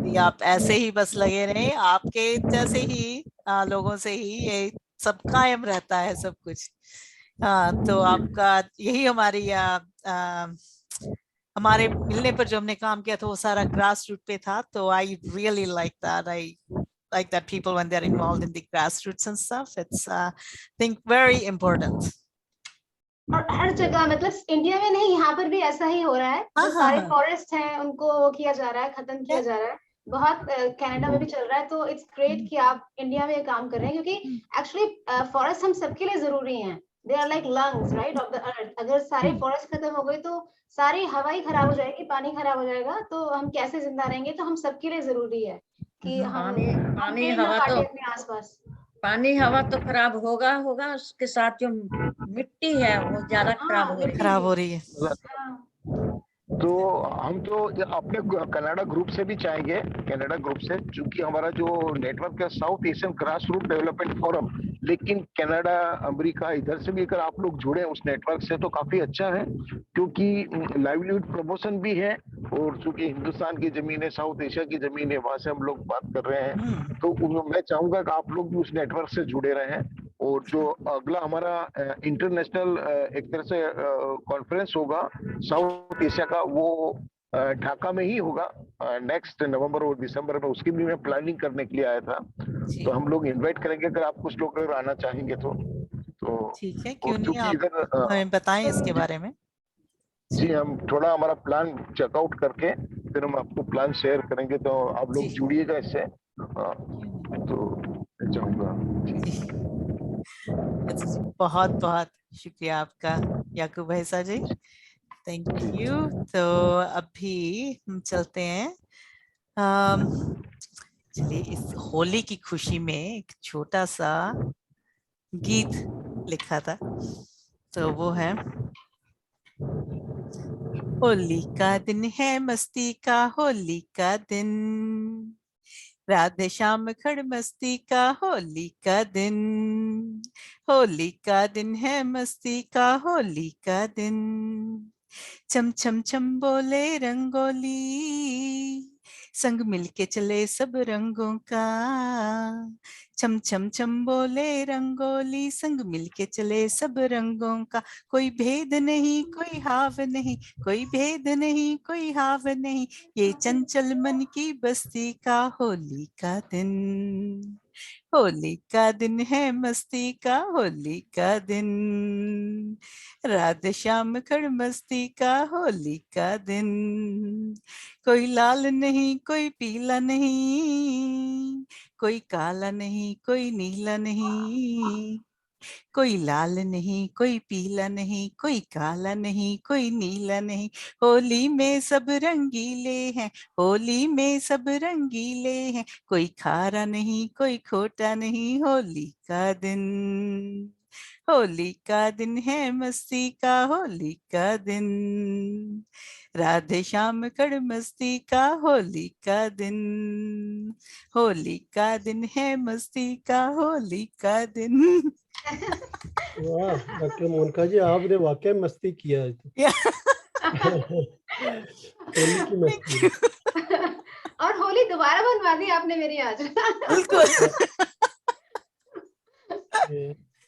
ये आप ऐसे ही बस लगे रहे, आपके जैसे ही लोगों से ही ये सब कायम रहता है सब कुछ। तो आपका यही हमारी हमारे मिलने पर जो हमने काम किया था वो सारा ग्रास रूट पे था। तो I really like that, I like that people when they're involved in the grassroots and stuff, it's think very important. और हर जगह, मतलब इंडिया में नहीं, यहाँ पर भी ऐसा ही हो रहा है। जो सारे फॉरेस्ट हैं उनको वो किया जा रहा है, खत्म किया जा रहा है। बहुत कनाडा में भी चल रहा है। तो इट्स ग्रेट कि आप इंडिया में काम कर रहे हैं, क्योंकि एक्चुअली फॉरेस्ट हम सबके लिए जरूरी हैं। They are like lungs right of the earth. अगर सारे फॉरेस्ट खत्म हो गए तो सारी हवा ही खराब हो जाएगी, पानी खराब हो जाएगा, तो हम कैसे जिंदा रहेंगे। तो हम सबके लिए जरूरी है कि हम पानी हवा तो अपने आसपास, पानी हवा तो खराब होगा, उसके साथ जो मिट्टी है वो ज्यादा खराब हो रही है। तो हम तो अपने कनाडा ग्रुप से भी चाहेंगे, कनाडा ग्रुप से, क्योंकि हमारा जो नेटवर्क है South Asian grass root development forum, लेकिन कनाडा, अमेरिका, इधर से भी अगर आप लोग जुड़े उस नेटवर्क से तो काफी अच्छा है, क्योंकि लाइवलीहुड प्रमोशन भी है और चूंकि हिंदुस्तान की जमीन है, साउथ एशिया की जमीन है, वहां से हम लोग बात कर रहे हैं, तो मैं चाहूंगा कि आप लोग भी उस नेटवर्क से जुड़े रहें। और जो अगला हमारा इंटरनेशनल एक तरह से कॉन्फ्रेंस होगा साउथ एशिया का, वो ढाका में ही होगा नेक्स्ट नवंबर और दिसंबर में। उसकी भी मैं प्लानिंग करने के लिए आया था, तो हम लोग इनवाइट करेंगे अगर आप कुछ लोग अगर आना चाहेंगे तो। ठीक है, क्यों और नहीं, चूंकि आप इधर हमें बताएं इसके बारे में। जी, हम थोड़ा हमारा प्लान चेकआउट करके फिर हम आपको प्लान शेयर करेंगे, तो आप लोग जुड़िएगा इससे। तो मैं चाहूंगा बहुत बहुत शुक्रिया आपका याकूब भैसा जी, थैंक यू। तो अभी हम चलते हैं, चलिए इस होली की खुशी में एक छोटा सा गीत लिखा था, तो वो है, होली का दिन है मस्ती का, होली का दिन, राधे श्याम खड़ मस्ती का, होली का दिन, होली का दिन है मस्ती का, होली का दिन, चम चम चम बोले रंगोली, संग मिलके चले सब रंगों का, चम चम चम बोले रंगोली, संग मिलके चले सब रंगों का, कोई भेद नहीं कोई हाव नहीं, कोई भेद नहीं कोई हाव नहीं, ये चंचल मन की बस्ती का, होली का दिन, होली का दिन है मस्ती का, होली का दिन, राधे श्याम खड़ मस्ती का, होली का दिन, कोई लाल नहीं कोई पीला नहीं, कोई काला नहीं कोई नीला नहीं, कोई लाल नहीं कोई पीला नहीं, कोई काला नहीं कोई नीला नहीं, होली में सब रंगीले हैं, होली में सब रंगीले हैं, कोई खारा नहीं कोई खोटा नहीं, होली का दिन, होली का दिन है मस्ती का, होली का दिन, राधे श्याम खड़ मस्ती का, होली का दिन, होली का दिन है मस्ती का, होली का दिन। वाह डॉक्टर मोनिका जी, आपने वाकई मस्ती किया है। होली की मस्ती। और होली दोबारा बनवा दी आपने मेरी आज। बिल्कुल।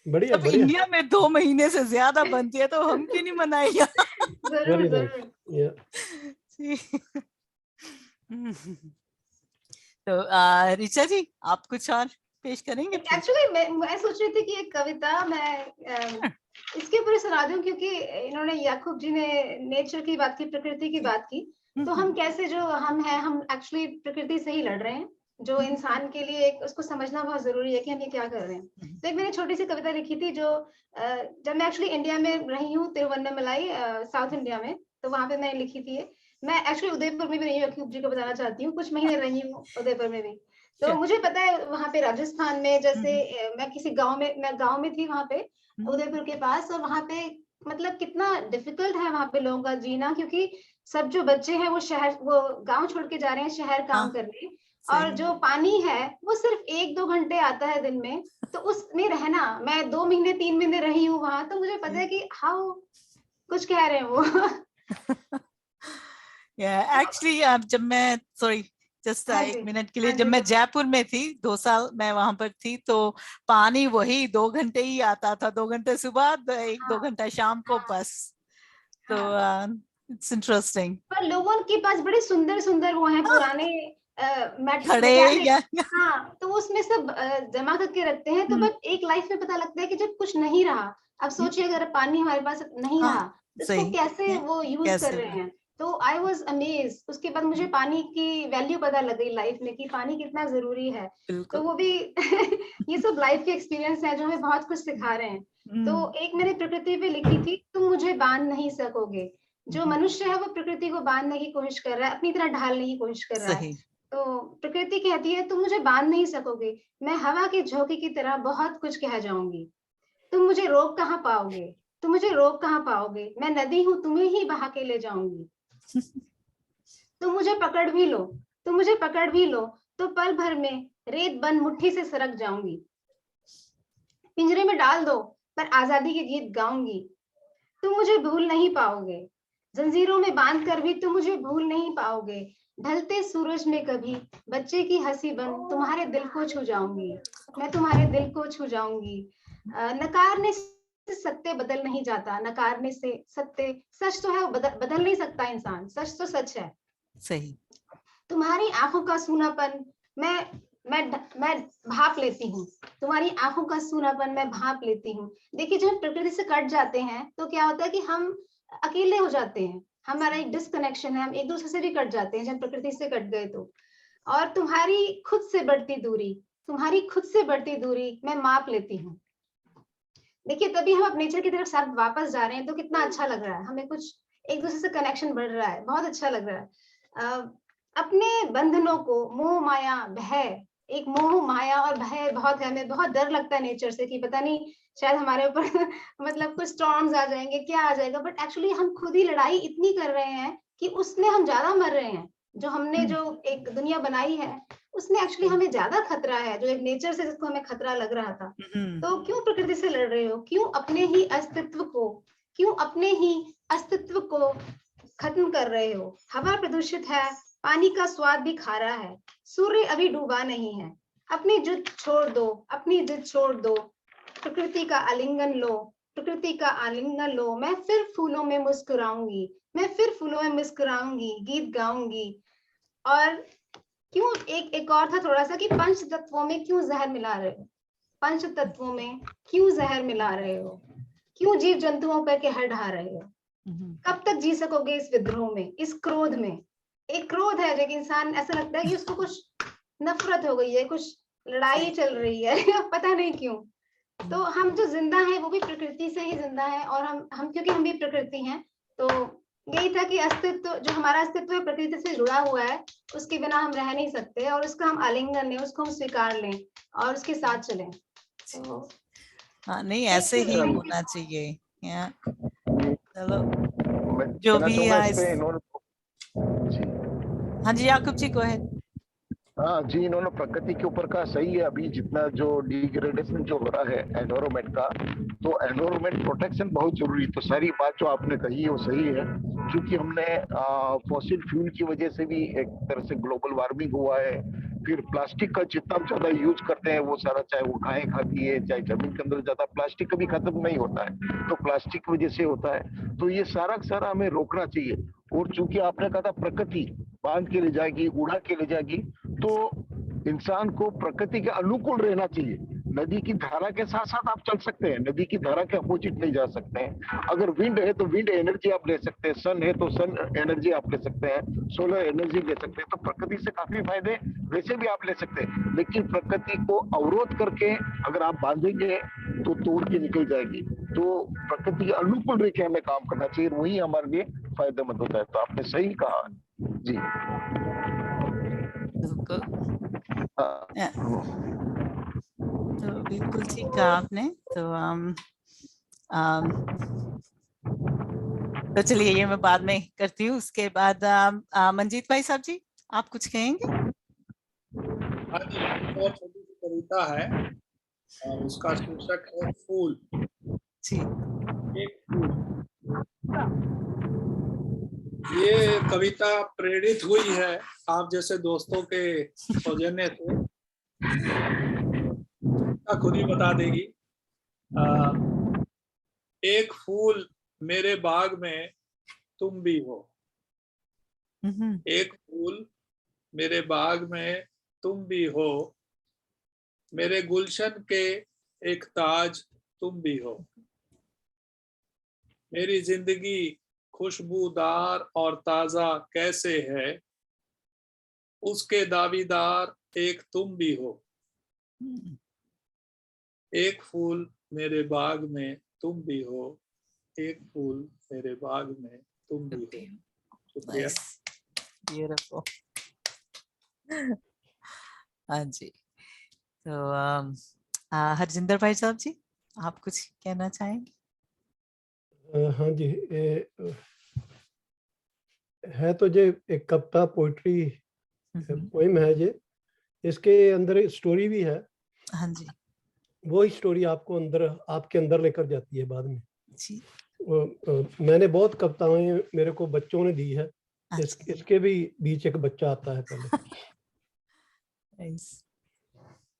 बढ़िया अब बढ़िया। इंडिया में 2 महीने से ज्यादा बनती है, तो हम क्यों नहीं मनाएंगे। जरूर जरूर। तो ऋचा जी, आप कुछ और पेश करेंगे? एक्चुअली मैं सोच रही थी कि एक कविता मैं इसके ऊपर सुना दूं, क्योंकि इन्होंने याकूब जी ने नेचर की बात की, प्रकृति की बात की, तो हम कैसे जो हम हैं, हम एक्चुअली प्रकृति से ही लड़ रहे हैं, जो इंसान के लिए एक उसको समझना बहुत जरूरी है कि हम ये क्या कर रहे हैं। तो एक मैंने छोटी सी कविता लिखी थी, जो जब मैं एक्चुअली इंडिया में रही हूँ, तिरुवन्नमलाई साउथ इंडिया में, तो वहां पे मैं लिखी थी। मैं एक्चुअली उदयपुर में भी रही हूँ, याकूब जी को बताना चाहती हूँ, कुछ महीने रही हूँ उदयपुर में भी। तो मुझे पता है वहां पे राजस्थान में, जैसे मैं किसी गांव में थी वहां पे उदयपुर के पास, और वहां पे मतलब कितना डिफिकल्ट है वहां पे लोगों का जीना, क्योंकि सब जो बच्चे हैं वो गांव छोड़ के जा रहे हैं शहर काम करने, और जो पानी है वो सिर्फ 1-2 घंटे आता है दिन में, तो उसमें रहना, मैं 2 महीने 3 महीने रही हूँ वहां, तो मुझे पता है कि हाउ कुछ कह रहे हैं वो। एक्चुअली जब मैं जस्ट 1 मिनट के लिए, जब मैं जयपुर में थी 2 साल मैं वहां पर थी, तो पानी वही 2 घंटे ही आता था, 2 घंटे सुबह, 1-2 घंटा शाम को बस। तो इट्स इंटरेस्टिंग। पर लोगों के पास बड़े सुंदर सुंदर वो हैं पुराने खड़े हाँ, तो उसमें सब जमा करके रखते हैं, तो बस एक लाइफ में पता लगता है कि जब कुछ नहीं रहा, अब सोचिए अगर पानी हमारे पास नहीं रहा, इसको कैसे वो यूज कर रहे हैं। तो आई वॉज अमेज। उसके बाद मुझे पानी की वैल्यू पता लग गई लाइफ में, कि पानी कितना जरूरी है। तो वो भी ये सब लाइफ के एक्सपीरियंस है जो हमें बहुत कुछ सिखा रहे हैं। तो एक मैंने प्रकृति पे लिखी थी, तुम मुझे बांध नहीं सकोगे। जो मनुष्य है वो प्रकृति को बांधने की कोशिश कर रहा है, अपनी तरह ढालने की कोशिश कर रहा है। तो प्रकृति कहती है तुम मुझे बांध नहीं सकोगे, मैं हवा के झोंके की तरह बहुत कुछ कह जाऊंगी। तुम मुझे रोक कहाँ पाओगे, तुम मुझे रोक कहाँ पाओगे, मैं नदी हूँ तुम्हें ही बहा के ले जाऊंगी। तुम मुझे पकड़ भी लो, तुम मुझे पकड़ भी लो, तो पल भर में रेत बन मुट्ठी से सरक जाऊंगी। पिंजरे में डाल दो पर आजादी के गीत गाऊंगी। तुम मुझे भूल नहीं पाओगे, जंजीरों में बांध कर भी तुम मुझे भूल नहीं पाओगे, ढलते सूरज में कभी बच्चे की हंसी बन तुम्हारे दिल को छू जाऊंगी, मैं तुम्हारे दिल को छू जाऊंगी। नकारने से सत्य बदल नहीं जाता, नकारने से सत्य, सच तो है वो बदल नहीं सकता इंसान, सच तो सच है। सही। तुम्हारी आंखों का सूनापन मैं भाप लेती हूँ, तुम्हारी आंखों का सूनापन मैं भाप लेती हूँ। देखिए जब प्रकृति से कट जाते हैं तो क्या होता है कि हम अकेले हो जाते हैं, हमारा एक डिस्कनेक्शन है, हम एक दूसरे से भी कट जाते हैं जब प्रकृति से कट गए तो। और तुम्हारी खुद से बढ़ती दूरी मैं माप लेती हूँ। देखिए तभी हम अब नेचर की तरफ साथ वापस जा रहे हैं तो कितना अच्छा लग रहा है, हमें कुछ एक दूसरे से कनेक्शन बढ़ रहा है, बहुत अच्छा लग रहा है। अपने बंधनों को मोह माया भय, एक मोह माया और भय बहुत है, हमें बहुत डर लगता है नेचर से कि पता नहीं शायद हमारे ऊपर मतलब कुछ स्टॉर्म्स आ जाएंगे, क्या आ जाएगा, बट एक्चुअली हम खुद ही लड़ाई इतनी कर रहे हैं कि उसमें हम ज्यादा मर रहे हैं। जो हमने जो एक दुनिया बनाई है उसमें एक्चुअली हमें ज्यादा खतरा है, जो एक नेचर से जिसको हमें खतरा लग रहा था। तो क्यों प्रकृति से लड़ रहे हो, क्यों अपने ही अस्तित्व को खत्म कर रहे हो। हवा प्रदूषित है, पानी का स्वाद भी खारा है, सूर्य अभी डूबा नहीं है, अपनी जिद छोड़ दो, प्रकृति का आलिंगन लो, मैं फिर फूलों में मुस्कुराऊंगी, गीत गाऊंगी। और क्यों एक और था थोड़ा सा कि पंच तत्वों में क्यों जहर मिला रहे हो, क्यों जीव जंतुओं पर कहर ढा रहे हो, कब तक जी सकोगे इस विद्रोह में, इस क्रोध में। एक क्रोध है जो इंसान ऐसा लगता है कि उसको कुछ नफरत हो गई है, कुछ लड़ाई चल रही है पता नहीं क्यों। तो हम जो जिंदा हैं वो भी प्रकृति से ही जिंदा है, और हम क्योंकि हम भी प्रकृति हैं, तो यही था कि अस्तित्व, जो हमारा अस्तित्व है प्रकृति से जुड़ा हुआ है, उसके बिना हम रह नहीं सकते, और उसका हम आलिंगन लें, उसको हम स्वीकार लें और उसके साथ चलें। तो हाँ नहीं, ऐसे ही होना चाहिए। चलो जो भी हाँ जी याकूब जी को है। हाँ जी, इन्होंने प्रकृति के ऊपर का सही है। अभी जितना जो डिग्रेडेशन जो हो रहा है एनवायरमेंट का, तो एनवायरमेंट प्रोटेक्शन बहुत जरूरी है। तो सारी बात जो आपने कही है वो सही है, क्योंकि हमने फॉसिल फ्यूल की वजह से भी एक तरह से ग्लोबल वार्मिंग हुआ है। फिर प्लास्टिक का जितना ज्यादा यूज करते हैं वो सारा, चाहे वो गायें खाती है चाहे जमीन के अंदर ज्यादा, प्लास्टिक कभी खत्म नहीं होता है, तो प्लास्टिक की वजह से होता है। तो ये सारा हमें रोकना चाहिए। और चूंकि आपने कहा था प्रकृति बांध के ले जाएगी, उड़ा के ले जाएगी, तो इंसान को प्रकृति के अनुकूल रहना चाहिए। नदी की धारा के साथ साथ आप चल सकते हैं, नदी की धारा के अपोजिट नहीं जा सकते हैं। अगर विंड है तो विंड एनर्जी आप ले सकते हैं, सन है तो सन एनर्जी आप ले सकते हैं, सोलर एनर्जी ले सकते हैं। तो प्रकृति से काफी फायदे वैसे भी आप ले सकते हैं, लेकिन प्रकृति को अवरोध करके अगर आप बांधेंगे तो तोड़ के निकल जाएगी। तो प्रकृति के अनुकूल रह के हमें काम करना चाहिए, वही हमारे लिए फायदेमंद होता है। तो आपने सही कहा जी। तो बिल्कुल ठीक कहा आपने। तो चलिए ये मैं बाद में करती हूँ। उसके बाद मंजीत भाई साहब जी आप कुछ कहेंगे? हाँ जी, और छोटी सी कविता है और उसका शीर्षक है फूल। जी। एक फूल। ये कविता प्रेरित हुई है आप जैसे दोस्तों के सौजन्य से, खुद ही बता देगी। एक फूल मेरे बाग में तुम भी हो, एक फूल मेरे बाग में तुम भी हो, मेरे गुलशन के एक ताज तुम भी हो, मेरी जिंदगी खुशबूदार और ताजा कैसे है, उसके दावीदार एक तुम भी हो, एक फूल मेरे बाग में तुम भी हो, एक फूल मेरे बाग में तुम भी हो। शुक्रिया। ब्यूटीफुल। हाँ जी। तो हरजिंदर भाई साहब जी आप कुछ कहना चाहेंगे? हाँ जी, है तो ये एक कविता पोइट्री पोइम है ये, इसके अंदर स्टोरी भी है। हाँ जी। वो ही स्टोरी आपको अंदर, आपके अंदर लेकर जाती है बाद में। जी। मैंने बहुत कविताएं मेरे को बच्चों ने दी है। अच्छा, इसके भी बीच एक बच्चा आता है पहले। nice.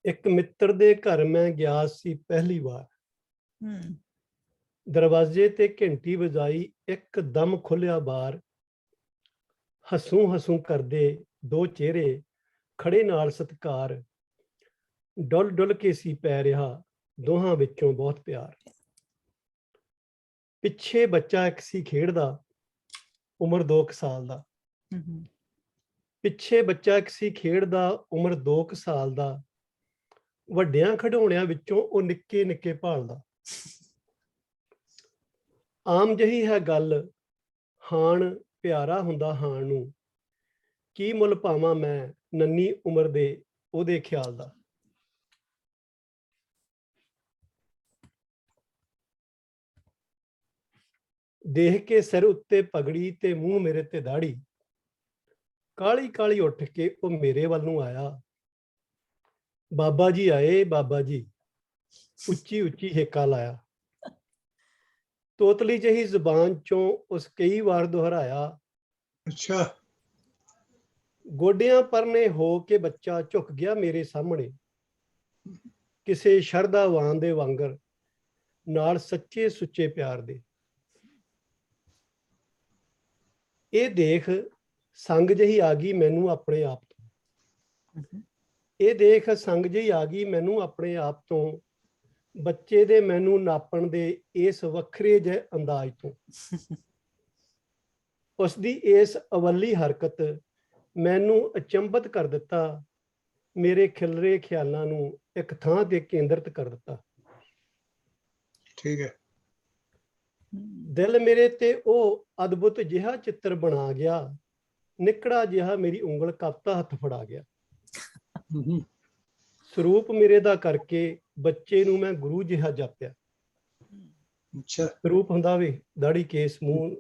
एक मित्र ਦੇ ਘਰ ਮੈਂ ਗਿਆ ਸੀ ਪਹਿਲੀ ਵਾਰ, ਦਰਵਾਜ਼ੇ ਤੇ ਘੰਟੀ ਵਜਾਈ, ਇੱਕਦਮ ਖੁੱਲਿਆ ਬਾਰ, ਹੱਸੂ ਹੱਸੂ ਕਰਦੇ ਦੋ ਚਿਹਰੇ, ਖੜੇ ਨਾਲ ਸਤਿਕਾਰ, ਡੁੱਲ ਡੁੱਲ ਕੇ ਸੀ ਪੈ ਰਿਹਾ ਦੋਹਾਂ ਵਿੱਚੋਂ ਬਹੁਤ ਪਿਆਰ। ਪਿੱਛੇ ਬੱਚਾ ਇੱਕ ਸੀ ਖੇਡਦਾ, ਉਮਰ 2 ਸਾਲ ਦਾ। ਪਿੱਛੇ ਬੱਚਾ ਇੱਕ ਸੀ ਖੇਡਦਾ, ਉਮਰ 2 ਸਾਲ ਦਾ, ਵੱਡਿਆਂ ਖਿਡੌਣਿਆਂ ਵਿੱਚੋਂ ਉਹ ਨਿੱਕੇ ਨਿੱਕੇ ਭਾਲਦਾ। ਆਮ ਜਿਹੀ ਹੈ ਗੱਲ, ਹਾਣ ਪਿਆਰਾ ਹੁੰਦਾ ਹਾਣ ਨੂੰ, ਕੀ ਮੁੱਲ ਪਾਵਾਂ ਮੈਂ ਨੰਨੀ ਉਮਰ ਦੇ ਉਹਦੇ ਖਿਆਲ ਦਾ। ਦੇਖ ਕੇ ਸਿਰ ਉੱਤੇ ਪਗੜੀ ਤੇ ਮੂੰਹ ਮੇਰੇ ਤੇ ਦਾੜੀ, ਕਾਲੀ ਕਾਲੀ ਉੱਠ ਕੇ ਉਹ ਮੇਰੇ ਵੱਲ ਨੂੰ ਆਇਆ। ਬਾਬਾ ਜੀ ਆਏ ਬਾਬਾ ਜੀ, ਉੱਚੀ ਉੱਚੀ ਹੇਕਾ ਲਾਇਆ। ਤੋਤਲੀ ਜਿਹੀ ਜ਼ੁਬਾਨ ਚੋਂ ਉਸ ਕਈ ਵਾਰ ਦੁਹਰਾਇਆ। अच्छा ਗੋਡਿਆਂ ਪਰਨੇ ਹੋ ਕੇ ਬੱਚਾ ਝੁਕ ਗਿਆ ਮੇਰੇ ਸਾਹਮਣੇ, ਕਿਸੇ ਸ਼ਰਧਾਵਾਨ ਦੇ ਵਾਂਗਰ, ਨਾਲ ਸੱਚੇ ਸੁੱਚੇ ਪਿਆਰ ਦੇ। ਇਹ ਦੇਖ ਸੰਗ ਜਿਹੀ ਆ ਗਈ ਮੈਨੂੰ ਆਪਣੇ ਆਪ ਤੋਂ। ਇਹ ਦੇਖ ਸੰਗ ਜਿਹੀ ਆ ਗਈ ਮੈਨੂੰ ਆਪਣੇ ਆਪ ਤੋਂ, ਬੱਚੇ ਦੇ ਮੈਨੂੰ ਨਾਪਣ ਦੇ ਇਸ ਵੱਖਰੇ ਜਿਹੇ ਅੰਦਾਜ਼ ਤੋਂ। ਉਸ ਦੀ ਇਸ ਅਵੱਲੀ ਹਰਕਤ ਮੈਨੂੰ ਅਚੰਭਤ ਕਰ ਦਿੱਤਾ, ਮੇਰੇ ਖਿਲਰੇ ਖਿਆਲਾਂ ਨੂੰ ਇੱਕ ਥਾਂ ਤੇ ਕੇਂਦਰਿਤ ਕਰ ਦਿੱਤਾ। ठीक है। ਦਿਲ ਮੇਰੇ ਤੇ ਉਹ ਅਦਭੁਤ ਜਿਹਾ ਚਿੱਤਰ ਬਣਾ ਗਿਆ, ਨਿਕੜਾ ਜਿਹਾ ਮੇਰੀ ਉਂਗਲ ਕਪਤਾ ਹੱਥ ਫੜਾ ਗਿਆ। ਸਰੂਪ ਮੇਰੇ ਦਾ ਕਰਕੇ ਬੱਚੇ ਨੂੰ ਮੈਂ ਗੁਰੂ ਜਿਹਾ ਜਾਪਿਆ। अच्छा ਸਰੂਪ ਹੁੰਦਾ ਵੀ ਦਾੜੀ ਕੇਸ ਮੂੰਹ।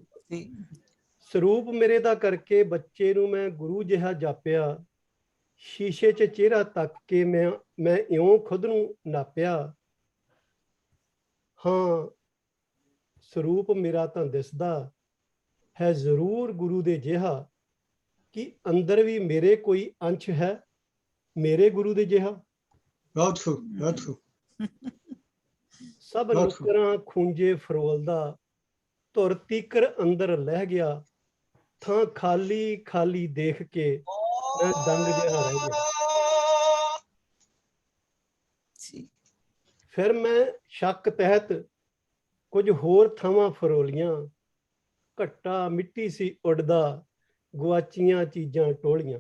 ਸਰੂਪ ਮੇਰੇ ਦਾ ਕਰਕੇ ਬੱਚੇ ਨੂੰ ਮੈਂ ਗੁਰੂ ਜਿਹਾ ਜਾਪਿਆ, ਸ਼ੀਸ਼ੇ 'ਚ ਚਿਹਰਾ ਤੱਕ ਕੇ ਮੈਂ ਇਉਂ ਖੁਦ ਨੂੰ ਨਾਪਿਆ। ਹਾਂ ਸਰੂਪ ਮੇਰਾ ਤਾਂ ਦਿਸਦਾ ਹੈ ਜ਼ਰੂਰ ਗੁਰੂ ਦੇ ਜਿਹਾ, ਕਿ ਅੰਦਰ ਵੀ ਮੇਰੇ ਕੋਈ ਅੰਸ਼ ਹੈ ਮੇਰੇ ਗੁਰੂ ਦੇ ਜਿਹਾ। बहुत खूब बहुत खूब। ਸਭ ਬਹੁਤ ਖੂਬ। ਨੁਕਰਾਂ ਖੂੰਜੇ ਫਰੋਲਦਾ, ਧੁਰ ਤੀਕਰ ਅੰਦਰ ਲਹਿ ਗਿਆ, ਥਾਂ ਖਾਲੀ ਖਾਲੀ ਦੇਖ ਕੇ ਮੈਂ ਦੰਗ ਜਿਹਾ ਰਹਿ ਗਿਆ। ਫਿਰ ਮੈਂ ਸ਼ੱਕ ਤਹਿਤ ਕੁਝ ਹੋਰ ਥਾਵਾਂ ਫਰੋਲੀਆਂ, ਘੱਟਾ ਮਿੱਟੀ ਸੀ ਉੱਡਦਾ, ਗੁਆਚੀਆਂ ਚੀਜ਼ਾਂ ਟੋਲੀਆਂ।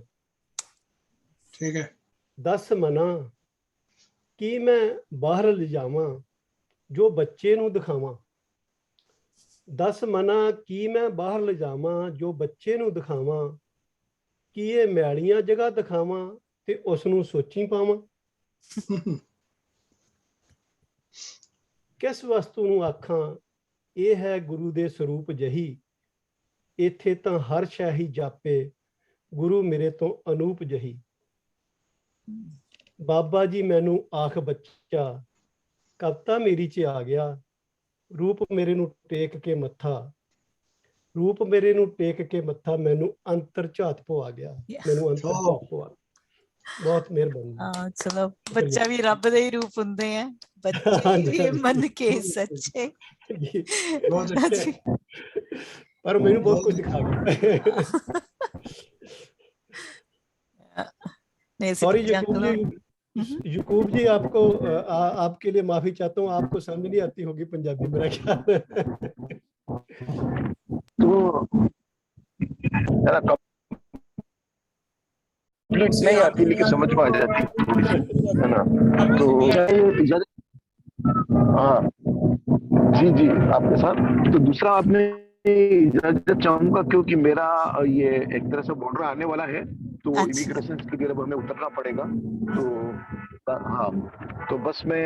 ठीक है। ਦੱਸ ਮਨਾ ਕੀ ਮੈਂ ਬਾਹਰ ਲਿਜਾਵਾਂ, ਜੋ ਬੱਚੇ ਨੂੰ ਦਿਖਾਵਾਂ। ਦੱਸ ਮਨਾ ਕੀ ਮੈਂ ਬਾਹਰ ਲਿਜਾਵਾਂ, ਜੋ ਬੱਚੇ ਨੂੰ ਦਿਖਾਵਾਂ। ਕੀ ਇਹ ਮੈਲੀਆਂ ਜਗ੍ਹਾ ਦਿਖਾਵਾਂ ਤੇ ਉਸ ਨੂੰ ਸੋਚੀ ਪਾਵਾਂ। ਕਿਸ ਵਸਤੂ ਨੂੰ ਆਖਾਂ ਇਹ ਹੈ ਗੁਰੂ ਦੇ ਸਰੂਪ ਜਹੀ, ਇੱਥੇ ਤਾਂ ਹਰ ਸ਼ੈ ਹੀ ਜਾਪੇ ਗੁਰੂ ਮੇਰੇ ਤੋਂ ਅਨੂਪ ਜਹੀ। ਬਾਬਾ ਜੀ ਮੈਨੂੰ ਆਖ ਬੱਚਾ, ਕਵਿਤਾ ਮੇਰੀ 'ਚ ਆ ਗਿਆ, ਰੂਪ ਮੇਰੇ ਨੂੰ ਟੇਕ ਕੇ ਮੱਥਾ, ਰੂਪ ਮੇਰੇ ਨੂੰ ਟੇਕ ਕੇ ਮੱਥਾ, ਮੈਨੂੰ ਅੰਤਰ ਝਾਤ ਪਵਾ ਗਿਆ, ਮੈਨੂੰ ਅੰਤਰ ਝਾਤ ਪਵਾ। ਬਹੁਤ ਮਿਹਰਬਾਨੀ। ਚਲੋ ਬੱਚਾ ਵੀ ਰੱਬ ਦੇ ਹੀ ਰੂਪ ਹੁੰਦੇ ਆ, ਬੱਚੇ ਵੀ ਮਨ ਕੇ ਸੱਚੇ। बहुत अच्छा। ਪਰ ਮੈਨੂੰ ਬਹੁਤ ਕੁਝ ਦਿਖਾ ਗਿਆ। सॉरी यूकूब जी आपको आपके लिए माफी चाहता हूँ, आपको समझ नहीं आती होगी पंजाबी, मेरा ख्याल है। तो नहीं आती लेकिन समझ में आ जाती है ना। तो हाँ जी जी आपके साथ। तो दूसरा आपने इजाजत चाहूंगा क्योंकि मेरा ये एक तरह से बॉर्डर आने वाला है, तो इमिग्रेशन के लिए हमें उतरना पड़ेगा। तो हाँ तो बस मैं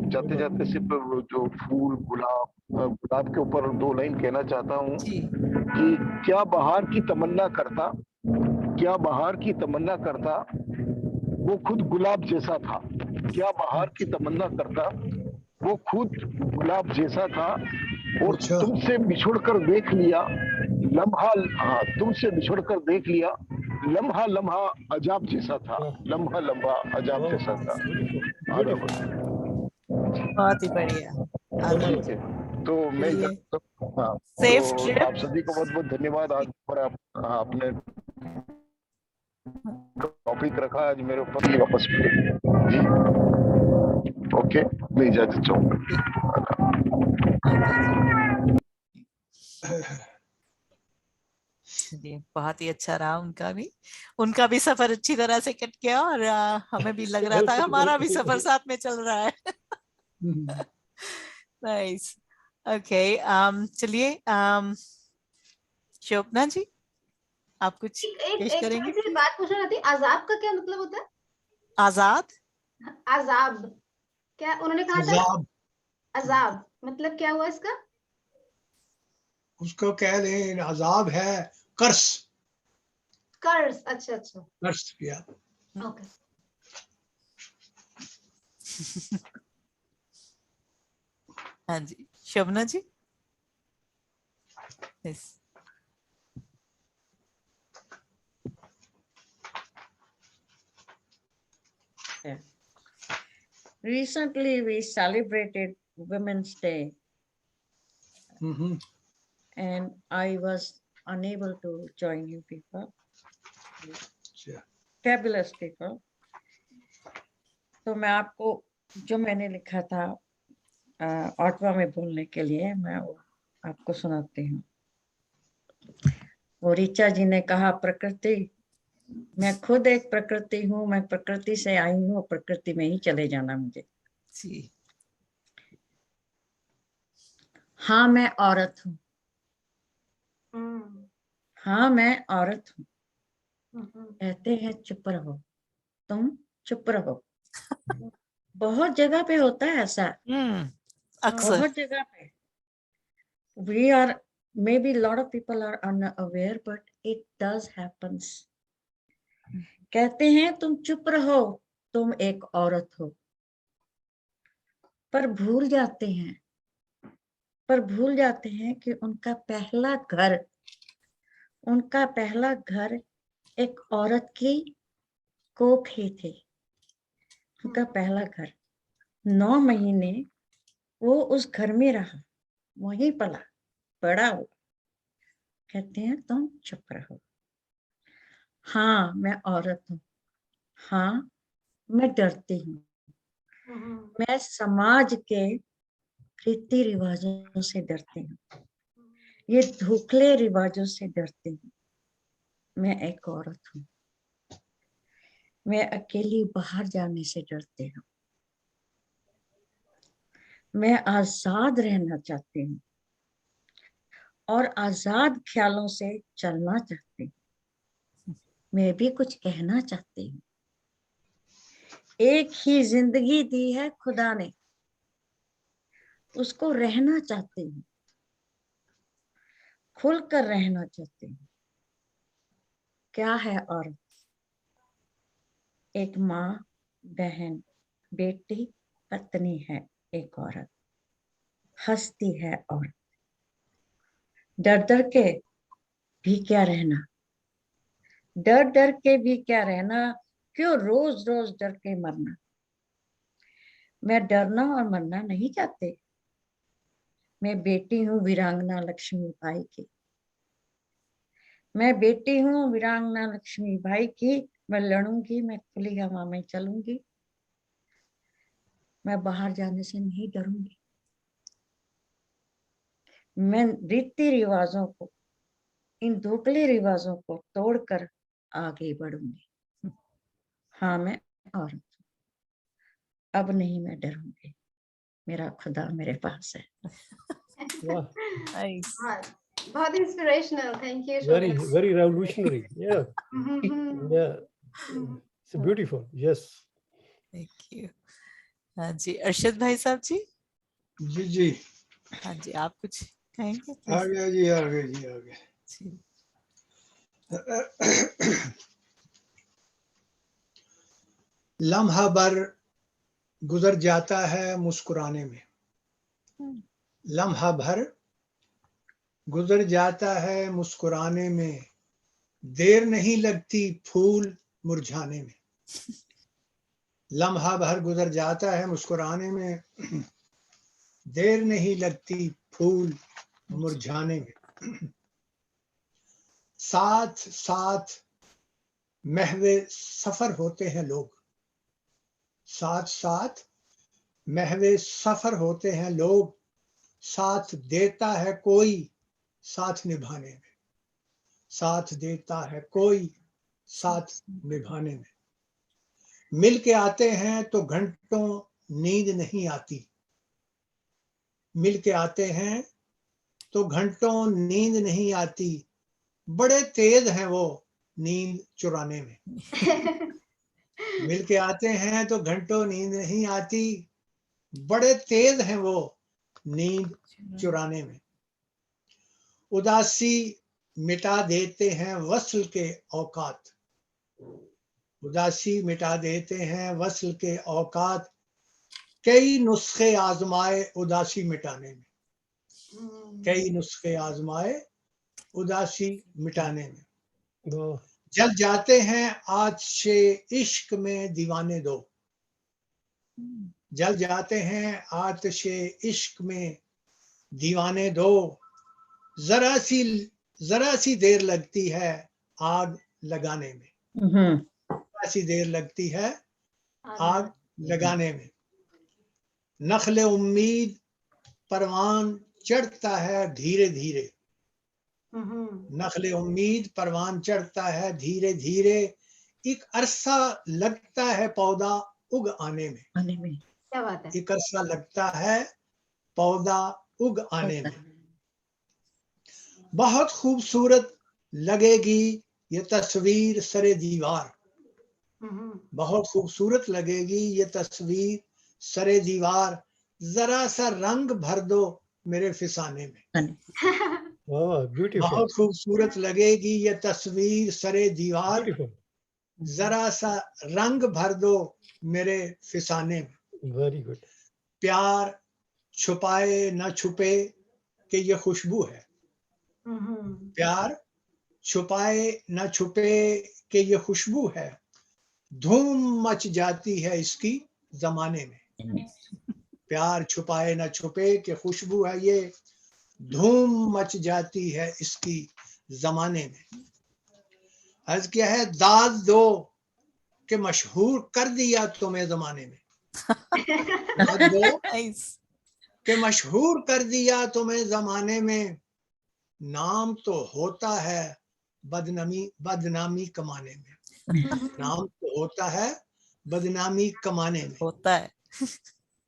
जाते जाते सिर्फ जो फूल गुलाब के ऊपर 2 लाइन कहना चाहता हूँ कि क्या बहार की तमन्ना करता, क्या बहार की तमन्ना करता वो खुद गुलाब जैसा था। क्या बहार की तमन्ना करता वो खुद गुलाब जैसा था, और अच्छा। तुमसे बिछुड़कर देख लिया लम्हा, हाँ तुमसे बिछुड़कर देख लिया लम्हा लम्हा अजाब जैसा था, लम्हा लम्हा अजाब जैसा था। आधा बस। बहुत ही बढ़िया। ठीक है, तो मैं चलिए, इधर, हाँ सेफ तो ट्रिप। आप सभी को बहुत बहुत धन्यवाद। आज पर आप आपने टॉपिक रखा आज मेरे ऊपर ही वापस मिले जी। ओके, मैं इजाजत चाहूंगा। चलिए, बहुत ही अच्छा रहा उनका भी सफर अच्छी तरह से कट गया और हमें भी लग रहा था हमारा भी सफर साथ में चल रहा है। नाइस। ओके, चलिए, शोभना जी, आप कुछ पेश एक करेंगे? थोड़ी सी बात पूछना थी, अजाब का क्या मतलब होता है? आजाद, अजाब, क्या उन्होंने कहा था? अजाब, अजाब मतलब क्या हुआ इसका? उसको कह लें अजाब है, कर्स, कर्ज। अच्छा अच्छा, कर्स किया। ओके। हाँ जी, शोभना जी। Yes. Recently, we celebrated Women's Day, and I was unable to join you people. Fabulous people. तो मैं आपको जो मैंने लिखा था ऑटवा में बोलने के लिए, मैं वो आपको सुनाती हूँ। वो ऋचा जी ने कहा, प्रकृति, मैं खुद एक प्रकृति हूँ, मैं प्रकृति से आई हूँ, प्रकृति में ही चले जाना मुझे। जी। हाँ मैं औरत हूँ, हाँ मैं औरत हूँ, कहते हैं चुप रहो, तुम चुप रहो। बहुत जगह पे होता है ऐसा, अक्सर। बहुत जगह पे। We are, maybe a lot of people are unaware, but it does happens. कहते हैं तुम चुप रहो, तुम एक औरत हो, पर भूल जाते हैं कि उनका पहला घर एक औरत की कोख ही थी। उनका पहला घर 9 महीने वो उस घर में रहा, वहीं पला बड़ा हुआ। कहते हैं तुम चुप रहो। हाँ मैं औरत हूँ, हाँ मैं डरती हूँ, मैं समाज के रीति रिवाजों से डरती हूँ, ये धोखले रिवाजों से डरती हूँ। मैं एक औरत हूँ, मैं अकेली बाहर जाने से डरती हूँ, मैं आजाद रहना चाहती हूँ और आजाद ख्यालों से चलना चाहती हूँ। मैं भी कुछ कहना चाहती हूँ। एक ही जिंदगी दी है खुदा ने, उसको रहना चाहती हूँ, खुलकर रहना चाहती हूँ। क्या है औरत? एक माँ, बहन, बेटी, पत्नी है एक औरत, हंसती है औरत। डर डर के भी क्या रहना, डर डर के भी क्या रहना, क्यों रोज रोज डर के मरना। मैं डरना और मरना नहीं चाहती। मैं बेटी हूँ वीरांगना लक्ष्मीबाई की, मैं बेटी हूँ वीरांगना लक्ष्मीबाई की। मैं लड़ूंगी, मैं खुली हवा में चलूंगी, मैं बाहर जाने से नहीं डरूंगी। मैं रीति रिवाजों को, इन धोखले रिवाजों को तोड़कर आगे बढ़ूंगी। हाँ मैं औरत हूँ, अब नहीं मैं डरूंगी, मेरा खुदा मेरे पास है। Nice. बहुत inspirational, thank you. Very revolutionary. Yeah. Yeah. It's beautiful. Yes. Thank you. हाँ जी, अर्शद भाई साहब जी। जी जी, हाँ जी, आप कुछ कहेंगे? आ गया जी, आ गया जी, आ गया। लम्हा भर गुजर जाता है मुस्कुराने में, लम्हा भर गुजर जाता है मुस्कुराने में, देर नहीं लगती फूल मुरझाने में। लम्हा भर गुजर जाता है मुस्कुराने में, देर नहीं लगती फूल मुरझाने में। साथ साथ महवे सफर होते हैं लोग, साथ साथ महवे सफर होते हैं लोग, साथ देता है कोई साथ निभाने में, साथ देता है कोई साथ निभाने में। मिल के आते हैं तो घंटों नींद नहीं आती, मिल के आते हैं तो घंटों नींद नहीं आती, बड़े तेज हैं वो नींद चुराने में। मिल के आते हैं तो घंटों नींद नहीं आती, बड़े तेज हैं वो नींद चुराने में। उदासी मिटा देते हैं वस्ल के औकात, उदासी मिटा देते हैं वस्ल के औकात, कई नुस्खे आजमाए उदासी मिटाने में, कई नुस्खे आजमाए उदासी मिटाने में। वाह, जल जाते हैं आतिशे इश्क में दीवाने दो, जल जाते हैं आतिशे इश्क में दीवाने दो, जरा सी देर लगती है आग लगाने में, जरा सी देर लगती है आग लगाने में। नखले उम्मीद परवान चढ़ता है धीरे धीरे, नखले उम्मीद परवान चढ़ता है धीरे धीरे, एक अरसा लगता है पौधा उग आने में, क्या बात है। एक अरसा लगता है पौधा उग आने में। बहुत खूबसूरत लगेगी ये तस्वीर सरे दीवार, बहुत खूबसूरत लगेगी ये तस्वीर सरे दीवार, जरा सा रंग भर दो मेरे फिसाने में। वाह, ब्यूटीफुल, बहुत खूबसूरत लगेगी ये तस्वीर सरे दीवार, ब्यूटीफुल, जरा सा रंग भर दो मेरे फिसाने में। Very good. प्यार छुपाए न छुपे कि ये खुशबू है, प्यार छुपाए न छुपे कि ये खुशबू है, धूम मच जाती है इसकी जमाने में। प्यार छुपाए न छुपे कि खुशबू है ये, धूम मच जाती है इसकी जमाने में। अर्ज किया है दाद दो कि मशहूर कर दिया तुम्हें जमाने में, दाद दो Nice. कि मशहूर कर दिया तुम्हें जमाने में, नाम तो होता है बदनामी कमाने में, नाम तो होता है बदनामी कमाने में। होता है।